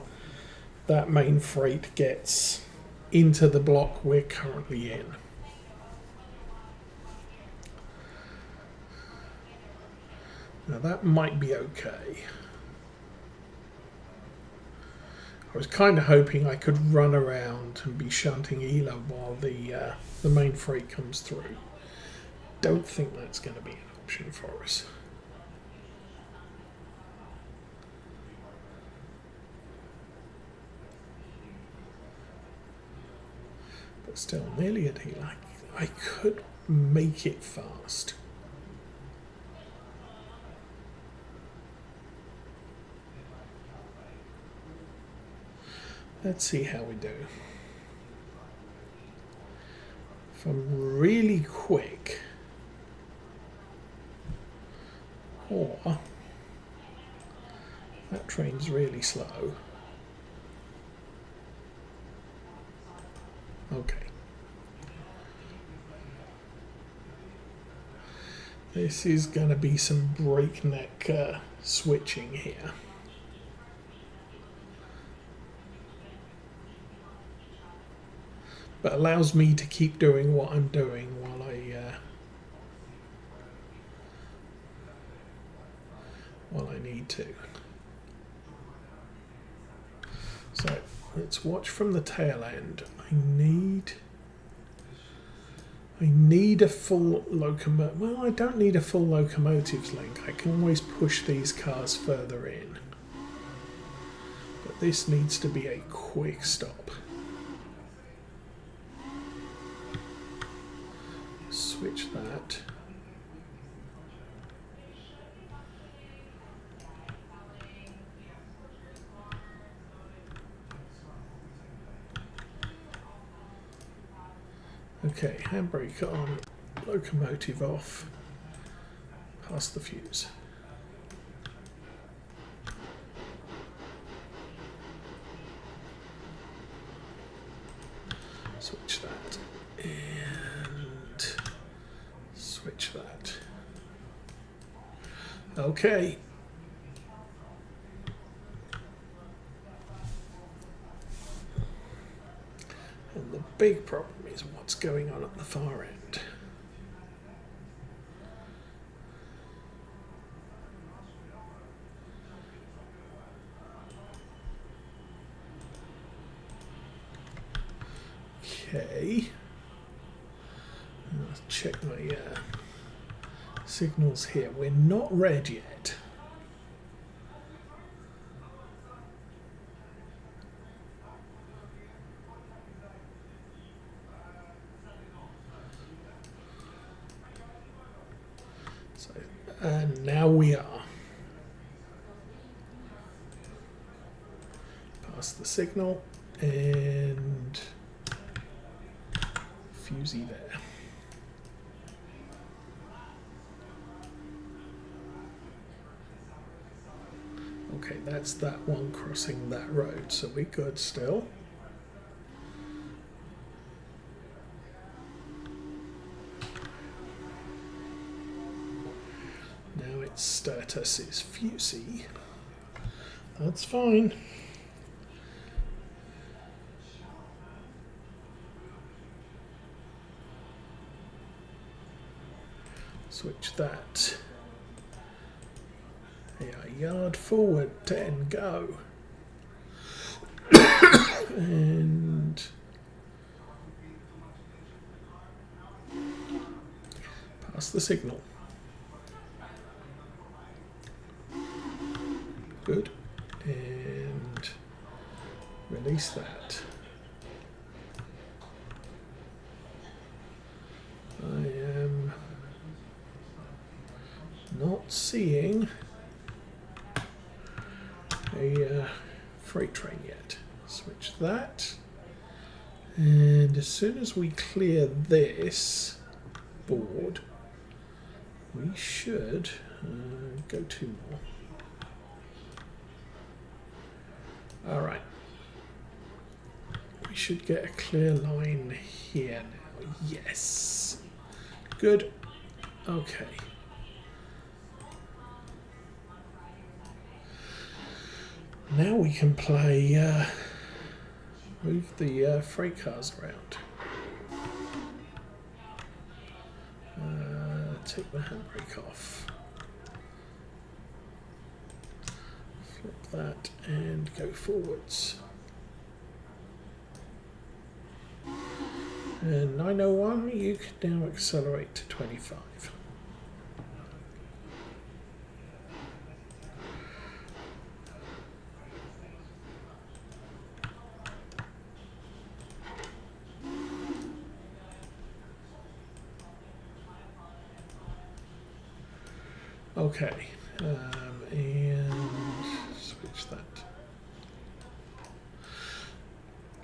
that main freight gets into the block we're currently in. Now that might be okay. I was kind of hoping I could run around and be shunting Ela while the main freight comes through. Don't think that's going to be an option for us. But still, nearly at Ela. I could make it fast. Let's see how we do. If I'm really quick, Or that train's really slow. Okay. This is going to be some breakneck switching here. But allows me to keep doing what I'm doing while I need to. So let's watch from the tail end. I need a full locomotive. Well, I don't need a full locomotives link. I can always push these cars further in. But this needs to be a quick stop. Switch that. Okay, handbrake on, locomotive off, past the fuse. Switch that and switch that. Okay. And the big problem is what's going on at the far end. Okay. Let's check my signals here. We're not red yet. And now we are. Past the signal and fusey there. Okay, that's that one crossing that road, so we're good still. Status is fusey. That's fine. Switch that. Yeah, yard forward 10, go. And pass the signal. Good. And release that. I am not seeing a freight train yet. Switch that. And as soon as we clear this board, we should go 2 more. All right, we should get a clear line here now. Yes, good. Okay. Now we can play, move the freight cars around. Take the handbrake off. Flip that and go forwards. And 901, you can now accelerate to 25. Okay, and switch that.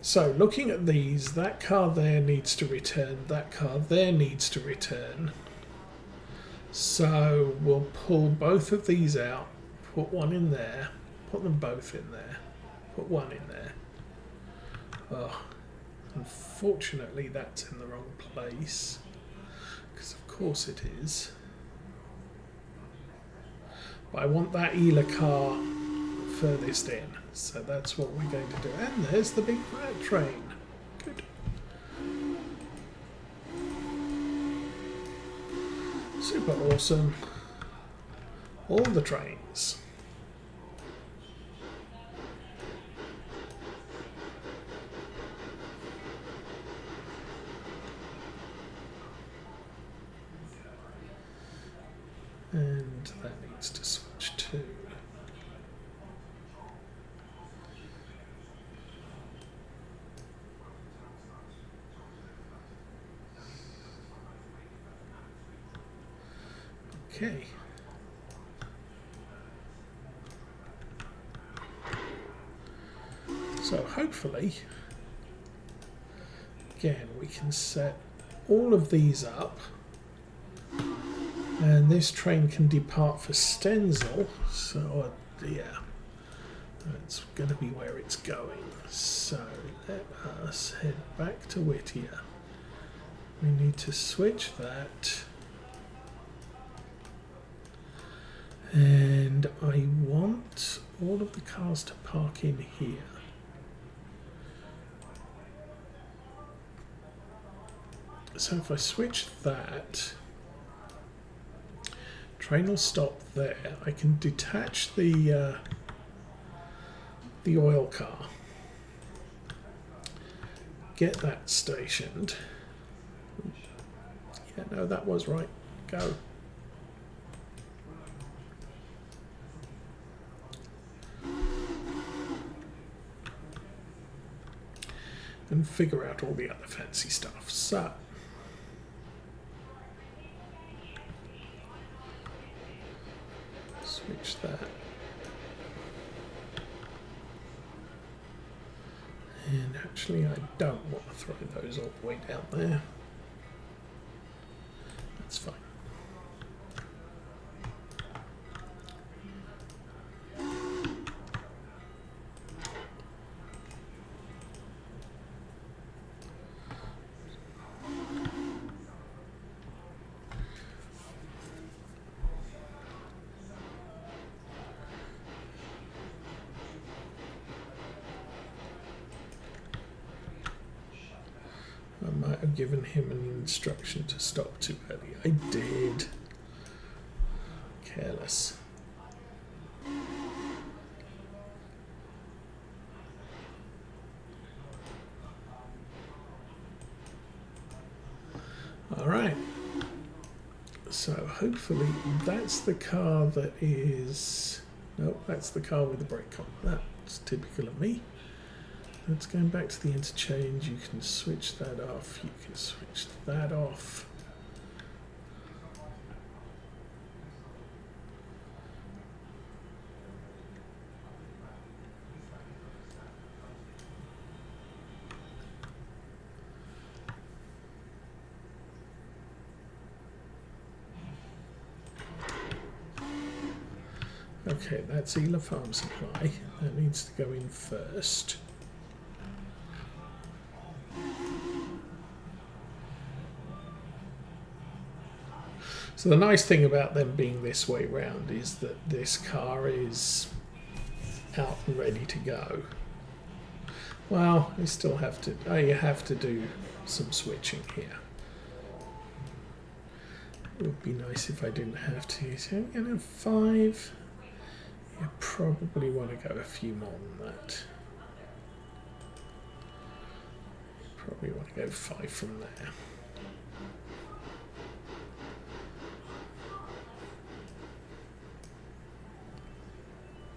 So looking at these, that car there needs to return, that car there needs to return. So we'll pull both of these out, put one in there, put them both in there, put one in there. Oh, unfortunately that's in the wrong place, because of course it is. But I want that Elar car furthest in, so that's what we're going to do. And there's the big freight train. Good. Super awesome. All the trains. And that needs to switch too. Okay. So hopefully, again, we can set all of these up, and this train can depart for Stenzel. So yeah, that's going to be where it's going. So let us head back to Whittier. We need to switch that. And I want all of the cars to park in here. So if I switch that, train will stop there. I can detach the oil car, get that stationed. Yeah, no, that was right. Go. And figure out all the other fancy stuff. So switch that. And actually I don't want to throw those all the way down there. That's fine. I might have given him an instruction to stop too early. I did. Careless. All right. So hopefully that's the car that is... Nope, that's the car with the brake on. That's typical of me. That's going back to the interchange. You can switch that off. You can switch that off. Okay, that's Elar Farm Supply. That needs to go in first. So the nice thing about them being this way round is that this car is out and ready to go. Well, you still have to, you have to do some switching here. It would be nice if I didn't have to. So I'm going to have 5. You probably want to go a few more than that. Probably want to go 5 from there.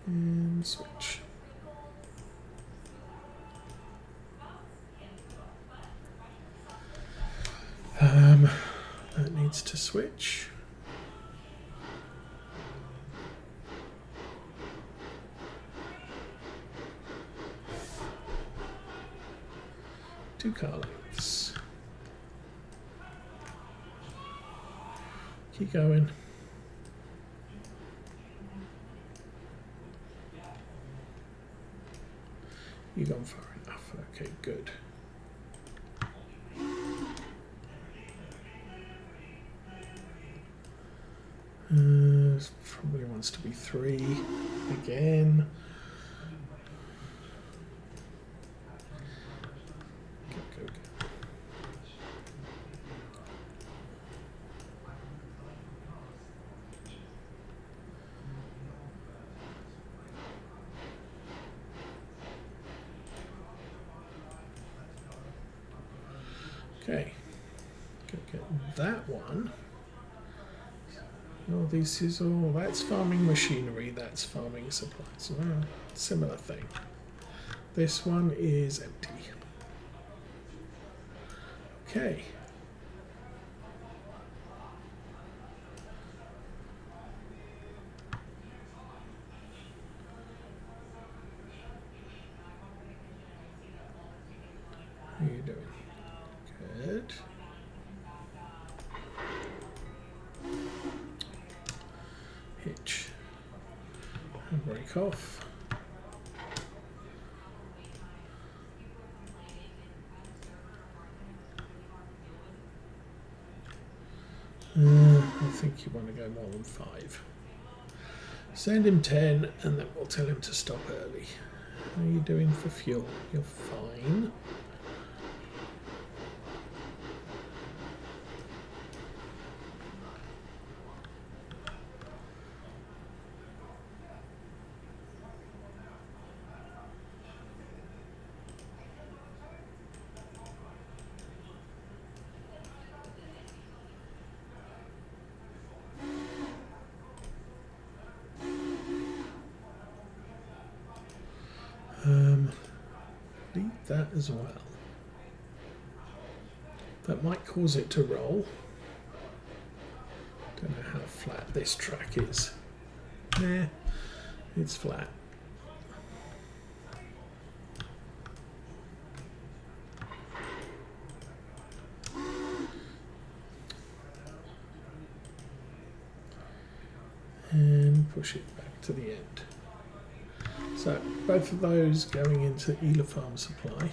And switch. That needs to switch. Two car lengths. Keep going. You've gone far enough. Okay, good. Probably wants to be 3 again. Go. Okay, go get that one. Oh, this is all, that's farming machinery, that's farming supplies. Well, similar thing. This one is empty. Okay. How are you doing? Good. Hitch. And break off. I think you want to go more than 5. Send him 10 and then we'll tell him to stop early. How are you doing for fuel? You're fine. Leave that as well. That might cause it to roll. Don't know how flat this track is. Nah, it's flat. And push it back to the end. So both of those going into Ela Farm Supply.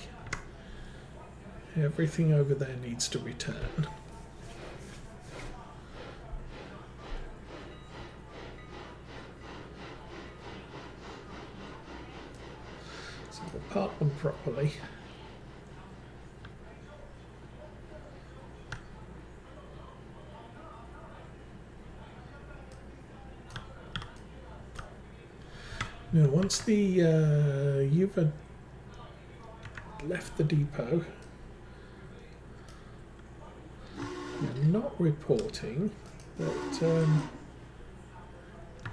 Everything over there needs to return. So we'll park them properly. Now, once the you've left the depot, you're not reporting that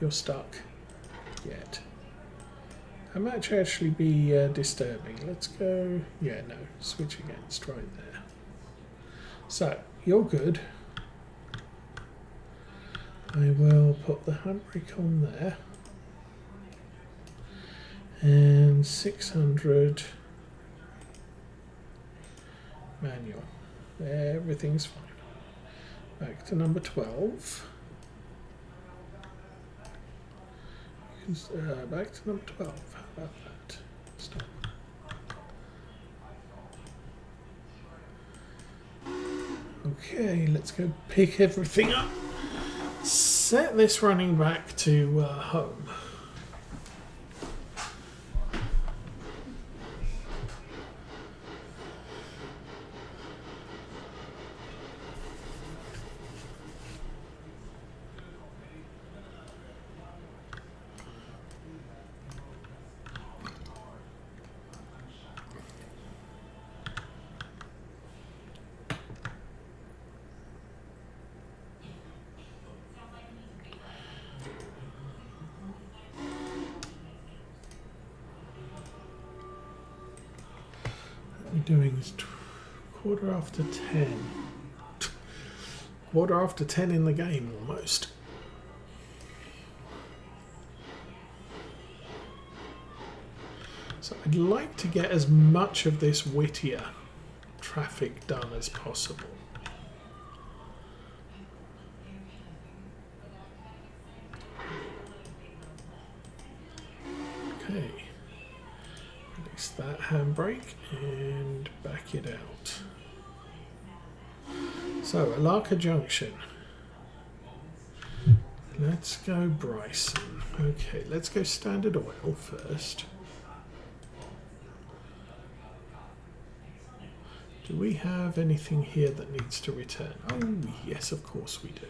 you're stuck yet. That might actually be disturbing. Let's go. Yeah, no, switch against right there. So you're good. I will put the handbrake on there. And 600 manual. Everything's fine. Back to number 12. Back to number 12. How about that? Stop. Okay, let's go pick everything up. Set this running back to home. We're doing is 10:15. 10:15 in the game almost. So I'd like to get as much of this Whittier traffic done as possible. Okay. Fix that handbrake and back it out. So, Alarka Junction. Let's go Bryson. Okay, let's go Standard Oil first. Do we have anything here that needs to return? Oh, yes, of course we do.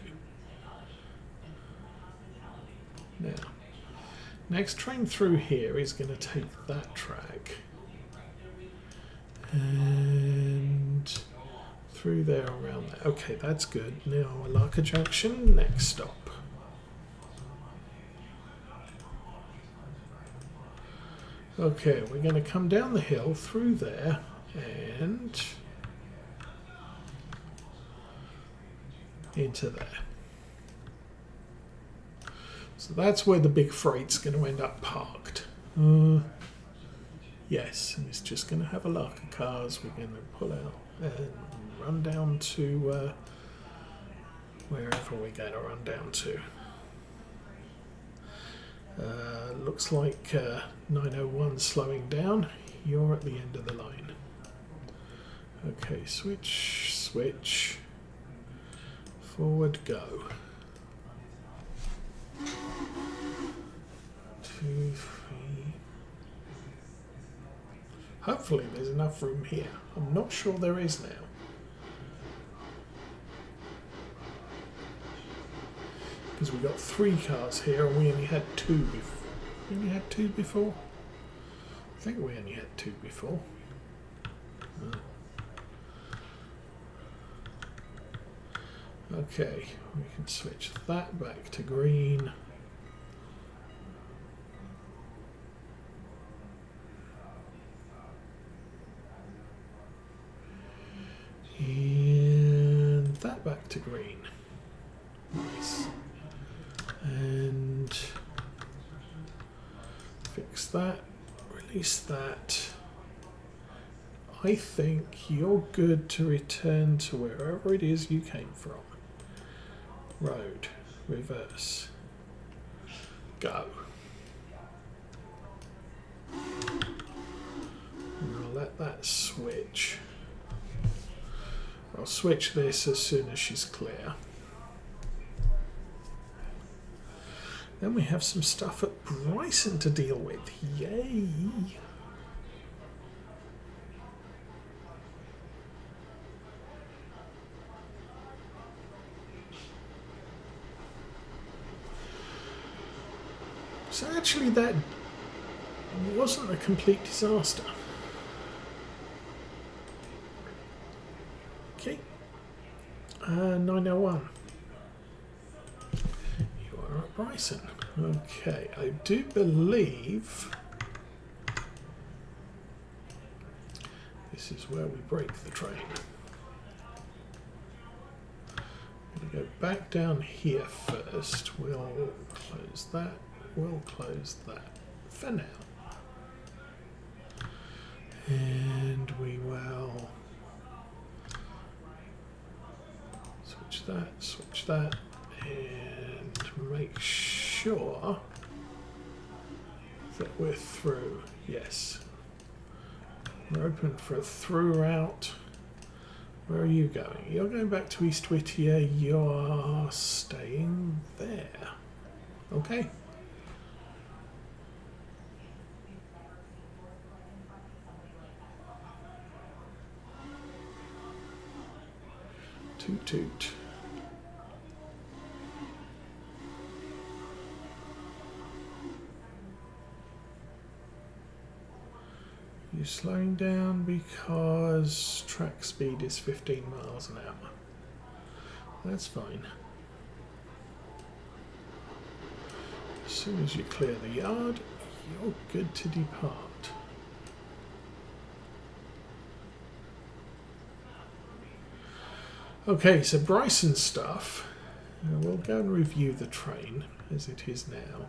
Now, next train through here is going to take that track. And through there, around there. Okay, that's good. Now, Alarka Junction, next stop. Okay, we're going to come down the hill through there and into there. So that's where the big freight's going to end up parked. Yes, and it's just going to have Alarka cars. We're going to pull out and run down to wherever we're going to run down to. Looks like 901 slowing down. You're at the end of the line. Okay, switch. Forward, go. 2, 3. Hopefully there's enough room here. I'm not sure there is now. Because we got 3 cars here and we only had 2 before. We only had 2 before? I think we only had 2 before. Okay, we can switch that back to green. And that back to green. Nice. And fix that, release that. I think you're good to return to wherever it is you came from. Road, reverse, go. And I'll let that switch. I'll switch this as soon as she's clear. Then we have some stuff at Bryson to deal with. Yay! So actually that wasn't a complete disaster. Okay. 901. You are at Bryson. Okay, I do believe this is where we break the train. I'm going to go back down here first. We'll close that. We'll close that for now. And we will switch that, and make sure that we're through. Yes. We're open for a through route. Where are you going? You're going back to East Whittier. You're staying there. Okay. Toot toot. You're slowing down because track speed is 15 miles an hour. That's fine. As soon as you clear the yard, you're good to depart. Okay, so Bryson stuff. We'll go and review the train as it is now.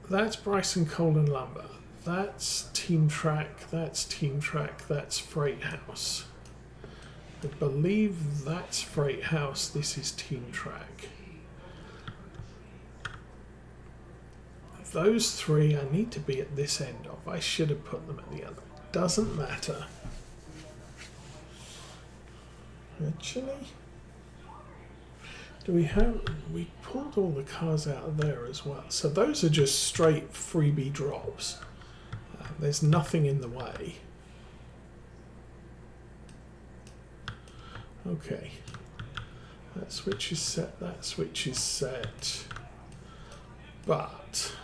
That's Bryson Coal and Lumber. That's Team Track. That's Team Track. That's Freight House. I believe that's Freight House. This is Team Track. those three I need to be at this end of. I should have put them at the other. Doesn't matter. Actually, we pulled all the cars out of there as well. So those are just straight freebie drops. There's nothing in the way. Okay. That switch is set, that switch is set. But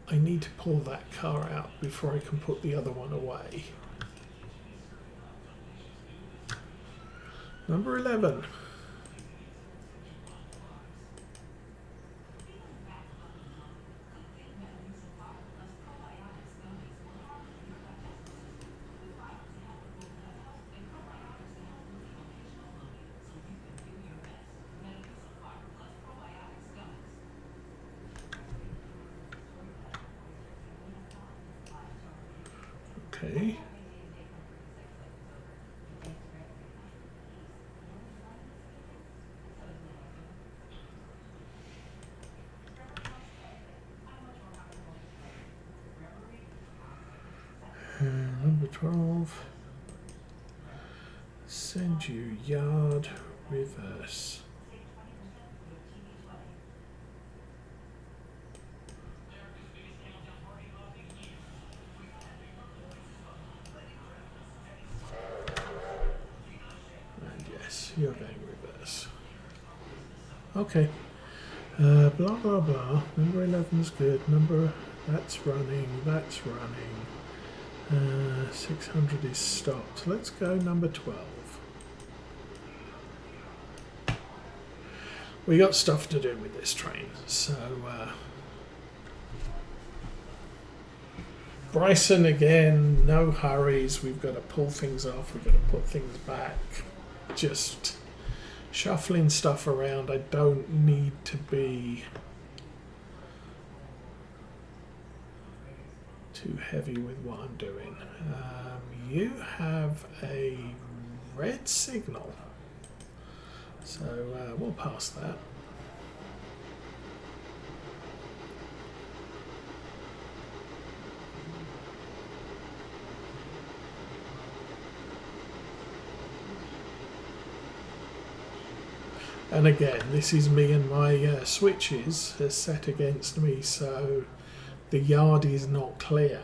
I need to pull that car out before I can put the other one away. Number 11. Okay. Number 12. Send you yard reverse. And yes, you're going reverse. Okay. Blah blah blah. Number 11's good. That's running. That's running. 600 is stopped. Let's go number 12. We got stuff to do with this train, so Bryson again, no hurries. We've got to pull things off. We've got to put things back. Just shuffling stuff around. I don't need to be too heavy with what I'm doing. You have a red signal, so we'll pass that. And again, this is me and my switches are set against me, so the yard is not clear.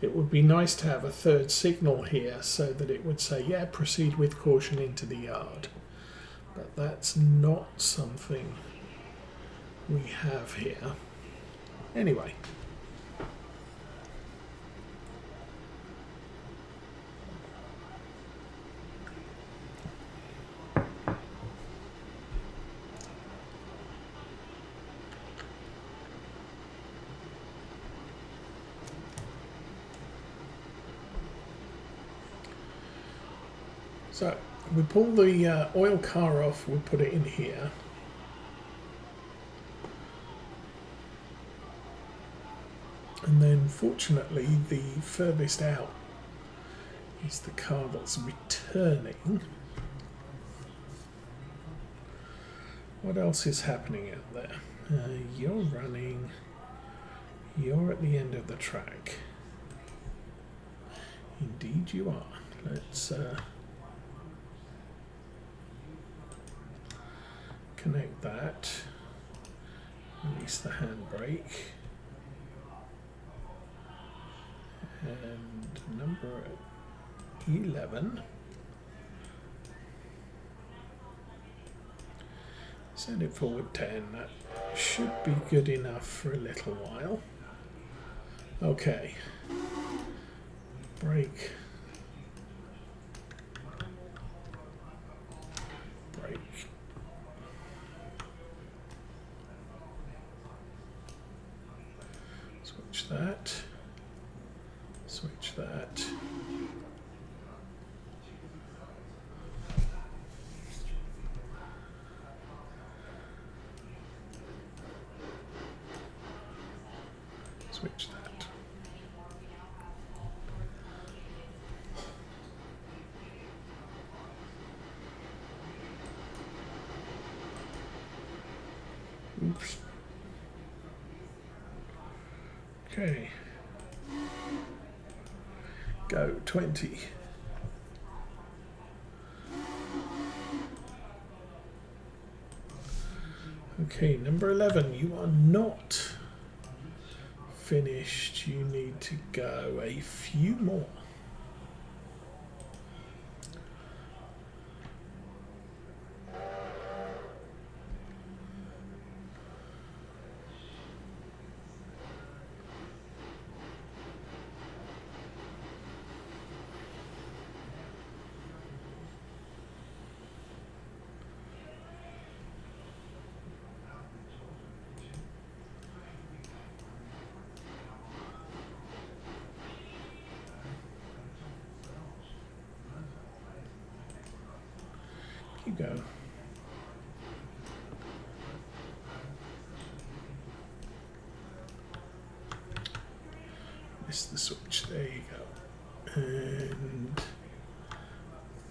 It would be nice to have a third signal here so that it would say, yeah, proceed with caution into the yard. But that's not something we have here. Anyway. So we pull the oil car off, we put it in here. And then fortunately the furthest out is the car that's returning. What else is happening out there? You're running, you're at the end of the track. Indeed you are. Let's connect that, release the handbrake, and number 11, send it forward 10, that should be good enough for a little while. Okay, brake, brake. Switch that, switch that. Switch that. Oops. Okay. Go 20. Okay, number 11, you are not finished. You need to go a few more. Keep going. Missed the switch. There you go. And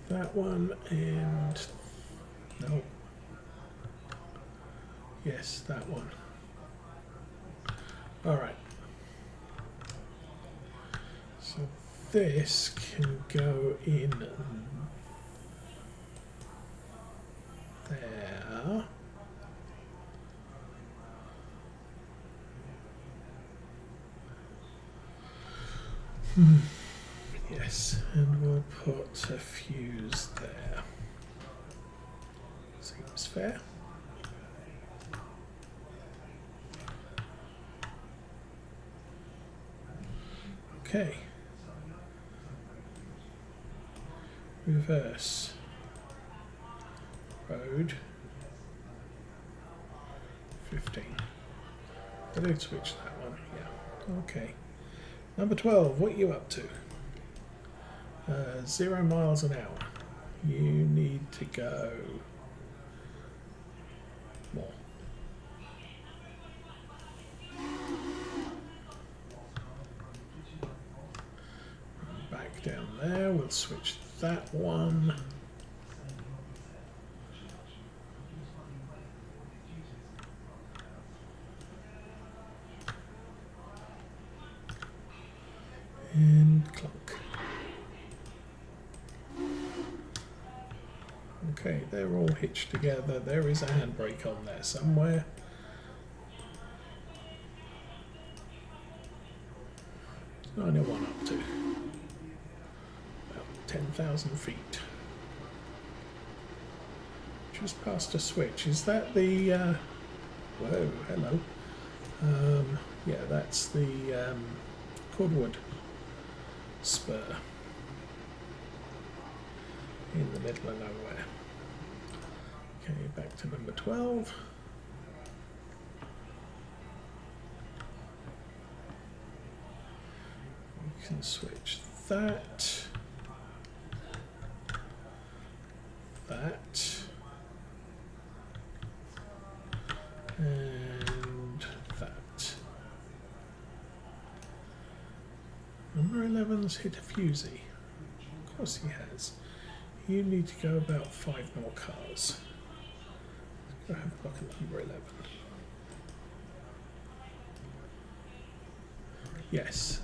that one, and no. Yes, that one. All right. So this can go in there. Yes, and we'll put a fuse there. Seems fair. Okay. Reverse. Road. 15. I did switch that one, yeah. Okay. Number 12, what are you up to? 0 miles an hour. You need to go more. Back down there, we'll switch that one. And clunk. Okay, they're all hitched together. There is a handbrake on there somewhere. What's 901 up to? About 10,000 feet. Just past a switch. Is that the... whoa, hello. Yeah, that's the cordwood spur in the middle of nowhere. Okay, back to number 12. We can switch that, and that. Number 11's hit a fusee. Of course he has. You need to go about 5 more cars. Let's go have a look at number 11. Yes.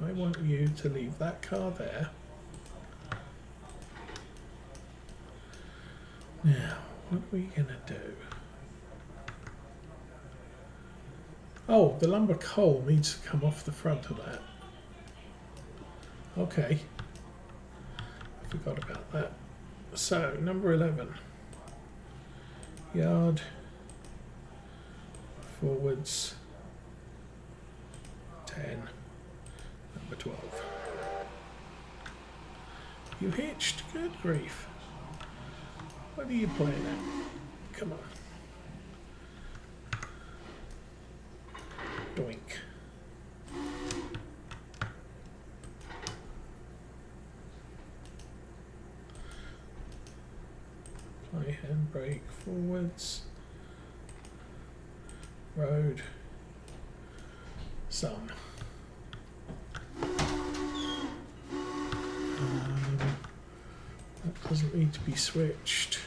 I want you to leave that car there. Now, what are we going to do? Oh, the lumber coal needs to come off the front of that. Okay. Forgot about that. So, number 11. Yard. Forwards. 10. Number 12. You hitched? Good grief. What are you playing at? Come on. Doink. Play handbrake forwards. Road. Some. That doesn't need to be switched.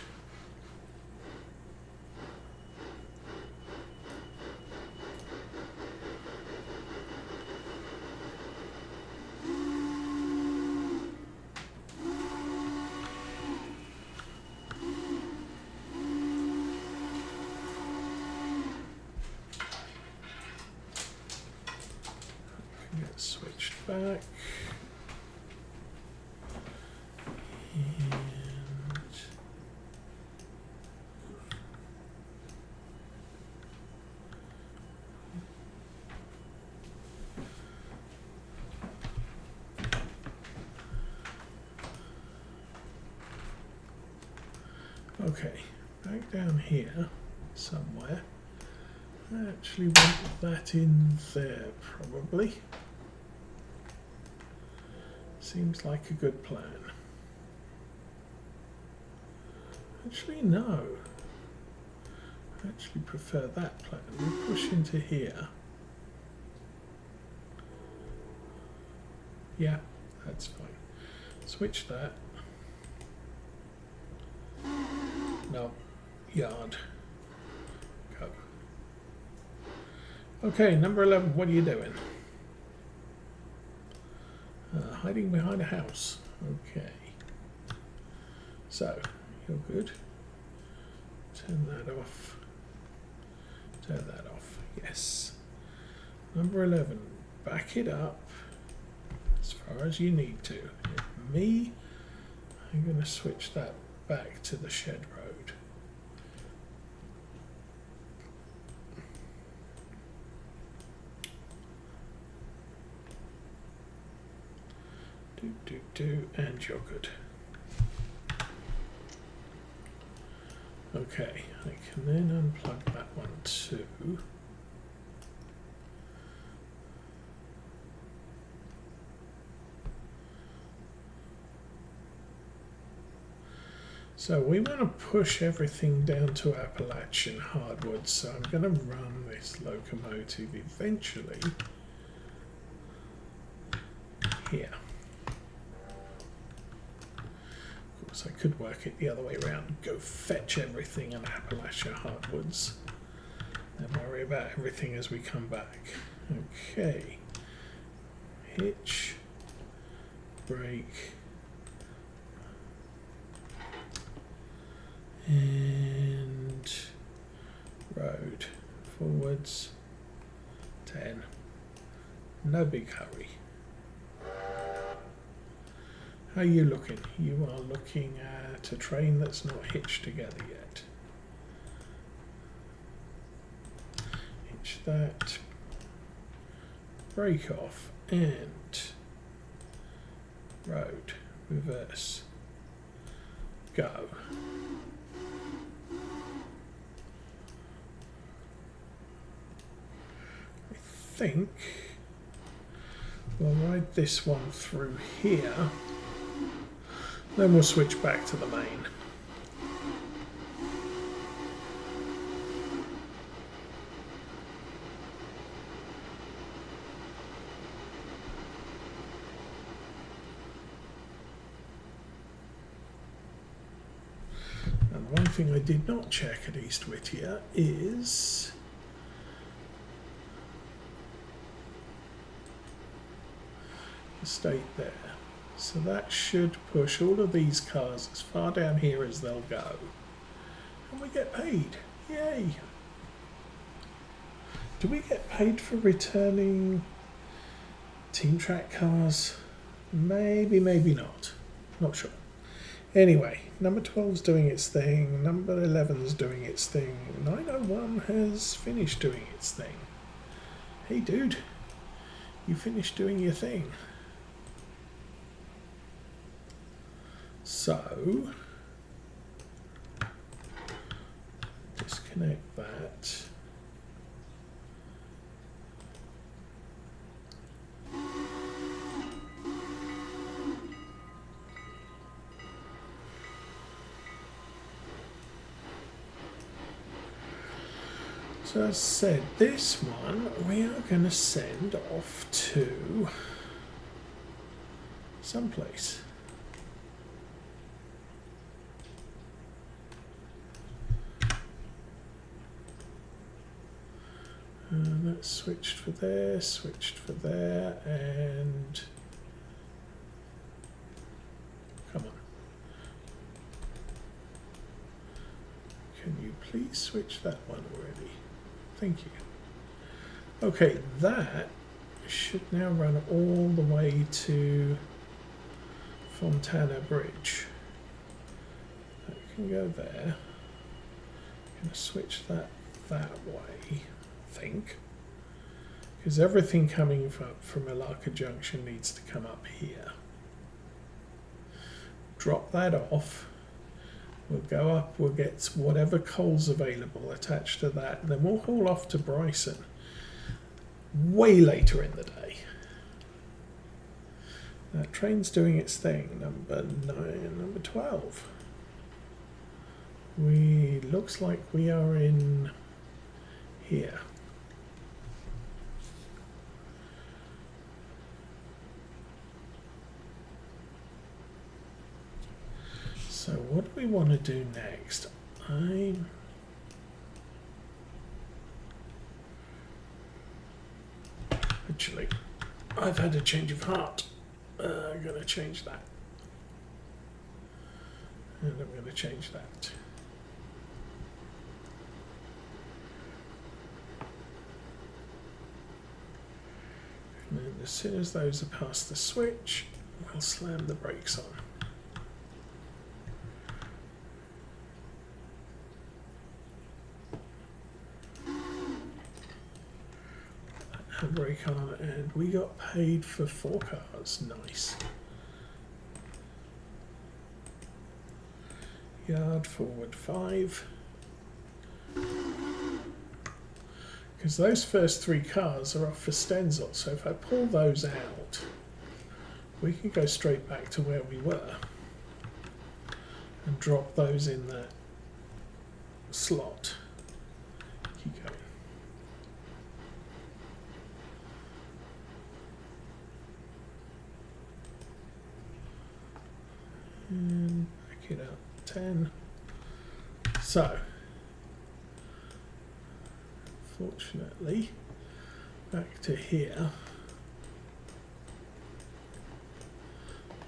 back. And okay, back down here somewhere. I actually want that in there, probably. Seems like a good plan. Actually, no. I actually prefer that plan. We push into here. Yeah, that's fine. Switch that. No, yard. Go. Okay, number 11, what are you doing? Hiding behind a house. Okay. So, you're good. Turn that off. Turn that off. Yes. Number 11, back it up as far as you need to. Me, I'm going to switch that back to the shed road. And you're good. Okay, I can then unplug that one too. So we want to push everything down to Appalachian hardwood, so I'm going to run this locomotive eventually here. I could work it the other way around, go fetch everything in Appalachia hardwoods, and worry about everything as we come back. Okay, hitch, brake, and road, forwards, 10, no big hurry. How are you looking? You are looking at a train that's not hitched together yet. Hitch that, brake off, and road, reverse, go. I think we'll ride this one through here. Then we'll switch back to the main. And the one thing I did not check at East Whittier is the state there. So that should push all of these cars as far down here as they'll go. And we get paid. Yay! Do we get paid for returning Team Track cars? Maybe, maybe not. Not sure. Anyway, number 12's doing its thing. Number 11's doing its thing. 901 has finished doing its thing. Hey, dude. You finished doing your thing. So, disconnect that. So as I said, this one we are going to send off to someplace. That's switched for there, and come on. Can you please switch that one already? Thank you. Okay, that should now run all the way to Fontana Bridge. That can go there. I'm going to switch that way, I think. Because everything coming from Alarka Junction needs to come up here. Drop that off. We'll go up, we'll get whatever coal's available attached to that, and then we'll haul off to Bryson way later in the day. That train's doing its thing, number 9, number 12. Looks like we are in here. So what do we want to do next? Actually, I've had a change of heart. I'm going to change that. And I'm going to change that. And then as soon as those are past the switch, we'll slam the brakes on. Brake on, and we got paid for 4 cars. Nice. Yard forward 5. Because those first 3 cars are off for Stenzel, so if I pull those out, we can go straight back to where we were and drop those in that slot. Keep going. And back it up 10. So, fortunately, back to here,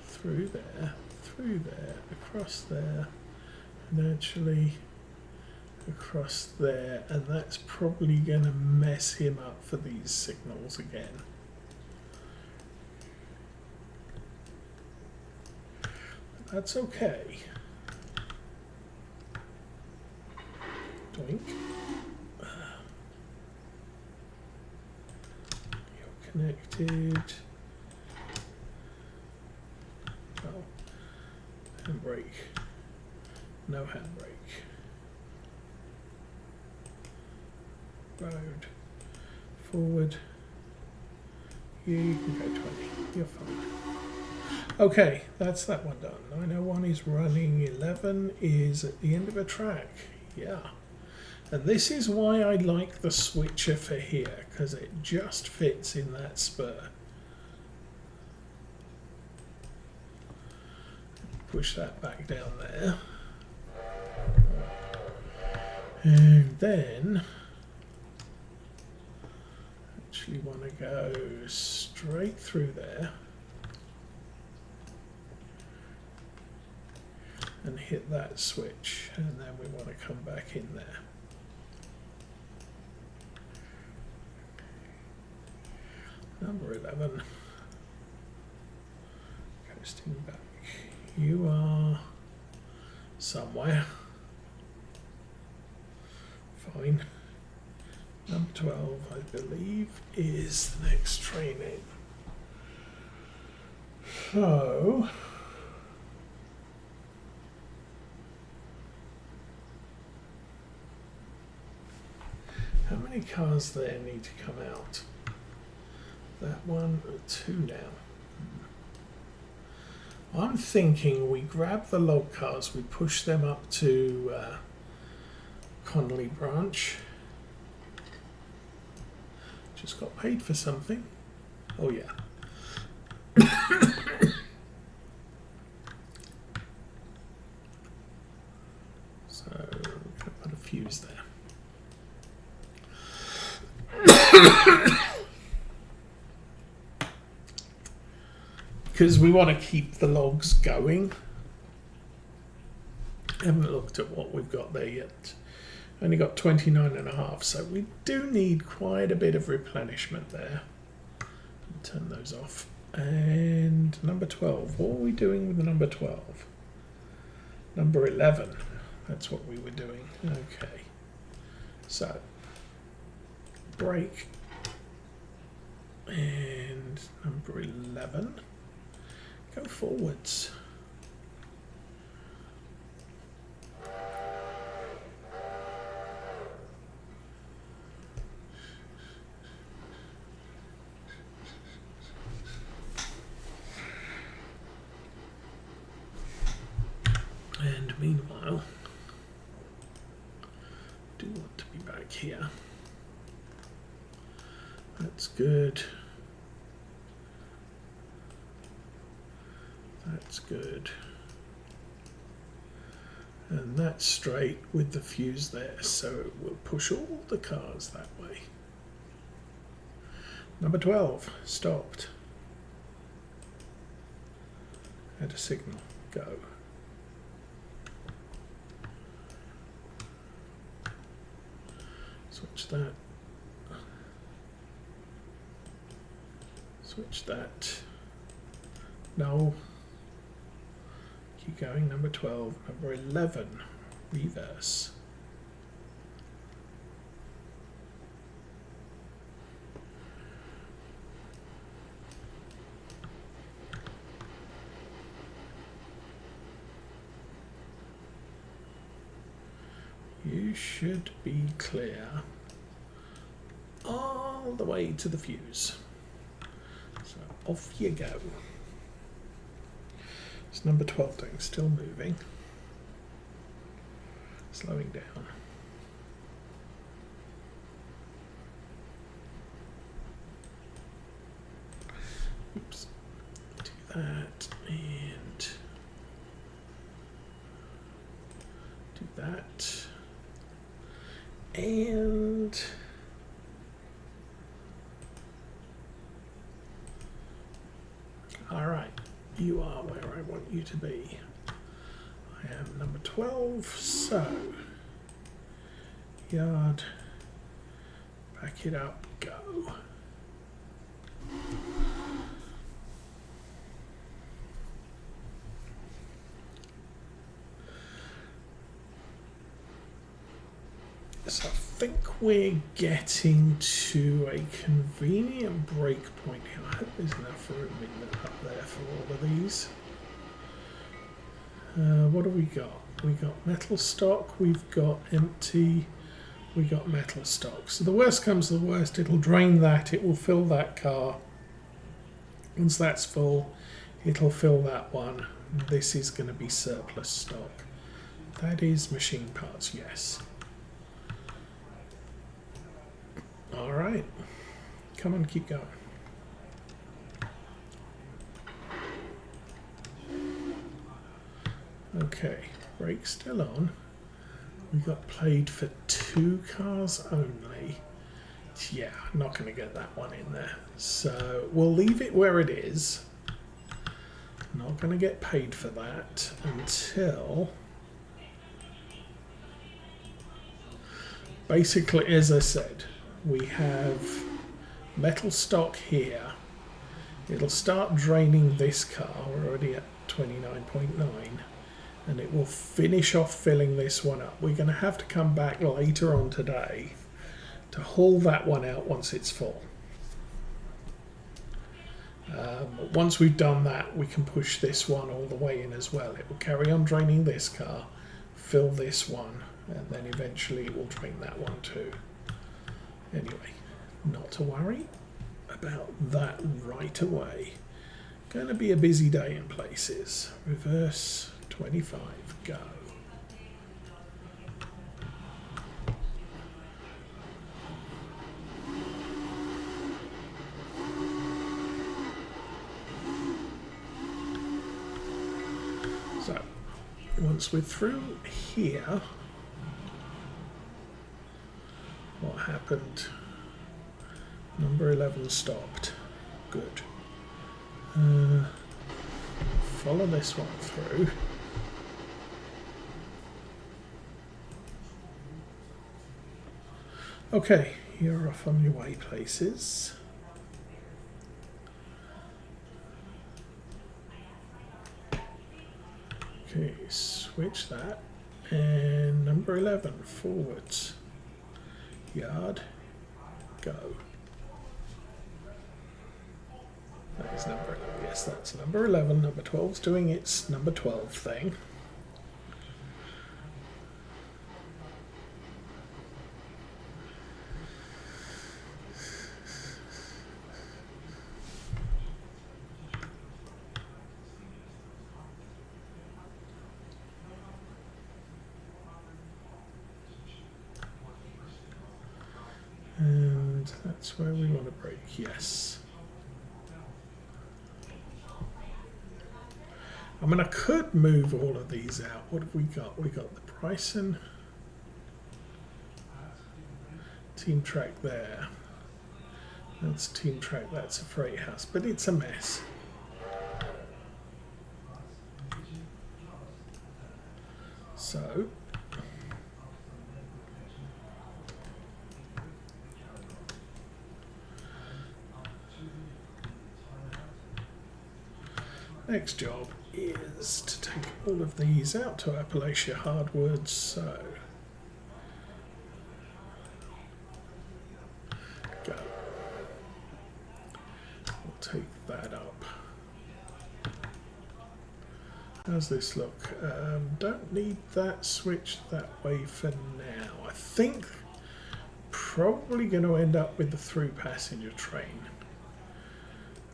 through there, across there, and actually across there, and that's probably going to mess him up for these signals again. That's okay. Doink. You're connected. Oh, handbrake. No handbrake. Road. Forward. You can go 20. You're fine. Okay, that's that one done. 901 is running, 11 is at the end of a track. Yeah. And this is why I like the switcher for here, because it just fits in that spur. Push that back down there. And then actually want to go straight through there. And hit that switch, and then we want to come back in there. Number 11. Coasting back. You are somewhere. Fine. Number 12, I believe, is the next train in. So how many cars there need to come out? That one, 2 now. I'm thinking we grab the log cars, we push them up to Connolly Branch. Just got paid for something. Oh yeah. So I'm going to put a fuse there. Because we want to keep the logs going. I haven't looked at what we've got there yet. Only got 29.5, so we do need quite a bit of replenishment there. turn those off. And number 12, what are we doing with the number 12? Number 11, that's what we were doing. Okay, so brake and number 11, go forwards. And meanwhile, I do want to be back here. That's good. That's good. And that's straight with the fuse there, so it will push all the cars that way. Number 12, stopped. Had a signal, go. Switch that. Switch that. No. Keep going. Number 12. Number 11. Reverse. You should be clear all the way to the fuse. So off you go. It's number 12 doing, still moving. Slowing down. Oops. Do that and do that. And all right, you are where I want you to be. I am number 12, so yard, back it up, go. So I think we're getting to a convenient break point here. I hope there's enough room up there for all of these. What do we got? We got metal stock, we've got empty, we got metal stock. So the worst comes to the worst, it'll drain that, it will fill that car. Once that's full, it'll fill that one. This is going to be surplus stock. That is machine parts, yes. All right, come on, keep going. Okay, brake still on. We got played for 2 cars only. Yeah, I'm not going to get that one in there. So we'll leave it where it is. Not going to get paid for that until... Basically, as I said, we have metal stock here. It'll start draining this car. We're already at 29.9. And it will finish off filling this one up. We're going to have to come back later on today to haul that one out once it's full. Once we've done that, we can push this one all the way in as well. It will carry on draining this car, fill this one, and then eventually it will drain that one too. Anyway, not to worry about that right away. Going to be a busy day in places. Reverse 25, go. So, once we're through here, what happened? Number 11 stopped. Good. Follow this one through. Okay, you're off on your way places. Okay, switch that. And number 11, forwards. Yard, go. That is number 11. Yes, that's number 11. Number 12's doing its number 12 thing. And that's where we want to break, yes. I mean, I could move all of these out. What have we got? We got the Bryson team track there. That's team track, that's a freight house, but it's a mess. So, next job is to take all of these out to Appalachia hardwoods. So go. We'll take that up. How's this look? Don't need that switched that way for now. I think probably going to end up with the through passenger train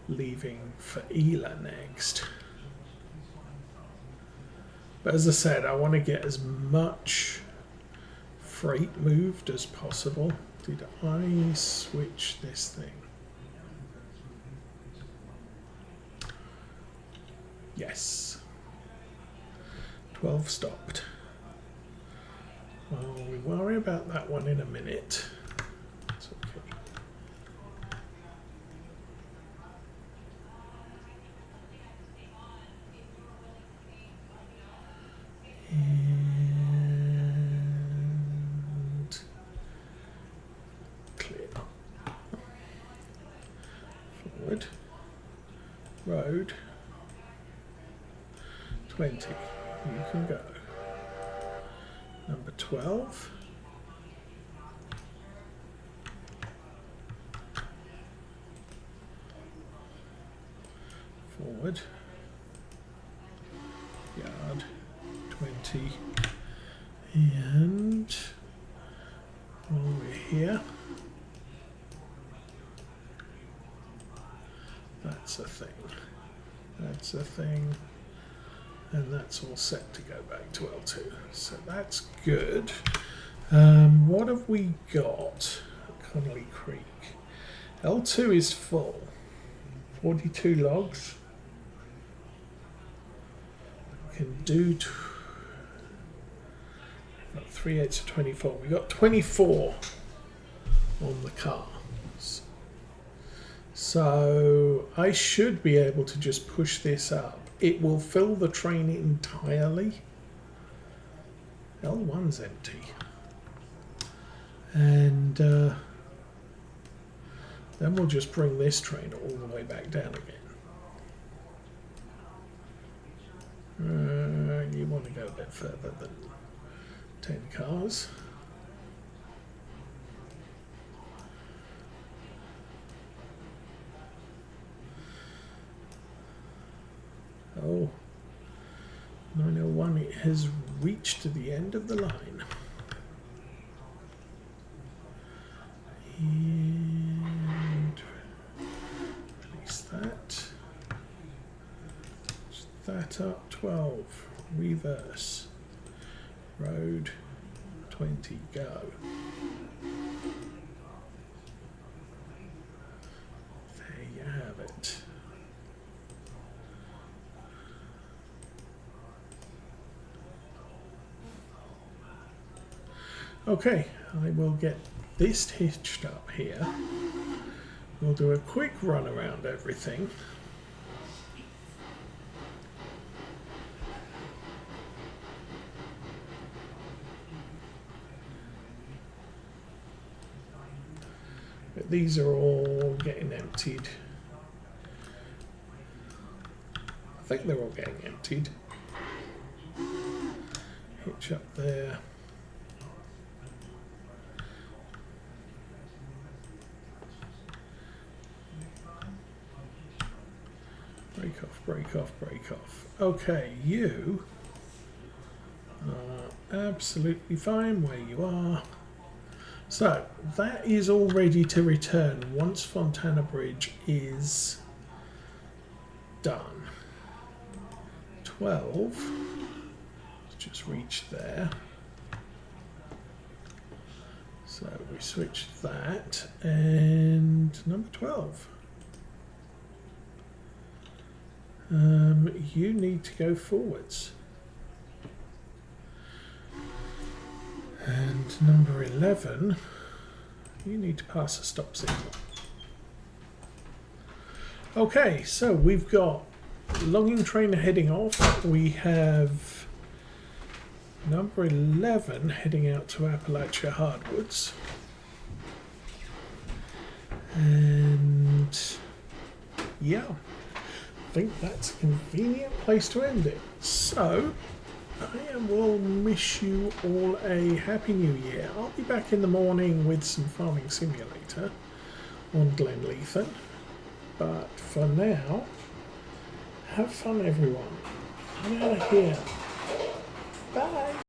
leaving for Ela next. But as I said, I want to get as much freight moved as possible. Did I switch this thing? Yes. 12 stopped. Well, we worry about that one in a minute. It's okay. And clear. Forward. Road. 20. You can go. Number 12. Forward. Yard. 20. And while we're here, that's a thing. That's a thing. And that's all set to go back to L2. So that's good. What have we got at Connolly Creek? L2 is full. 42 logs. We can do 3/8 of 24. We got 24 on the cars. So I should be able to just push this up. It will fill the train entirely. L1's empty. And then we'll just bring this train all the way back down again. You want to go a bit further than 10 cars. Oh, 901, it has reached the end of the line. And release that. That up, 12. Reverse. Road, 20, go. There you have it. Okay, I will get this hitched up here. We'll do a quick run around everything. But these are all getting emptied. I think they're all getting emptied. switch up there. Break off, break off, break off. Okay, you are absolutely fine where you are. So that is all ready to return once Fontana Bridge is done. 12, let's just reach there. So we switch that, and number 12. You need to go forwards. And number 11, you need to pass a stop signal. Okay, so we've got logging train heading off. We have number 11 heading out to Appalachia Hardwoods. And yeah, I think that's a convenient place to end it. So I will wish you all a happy new year. I'll be back in the morning with some Farming Simulator on Glenleathan. But for now, have fun everyone. I'm out of here. Bye.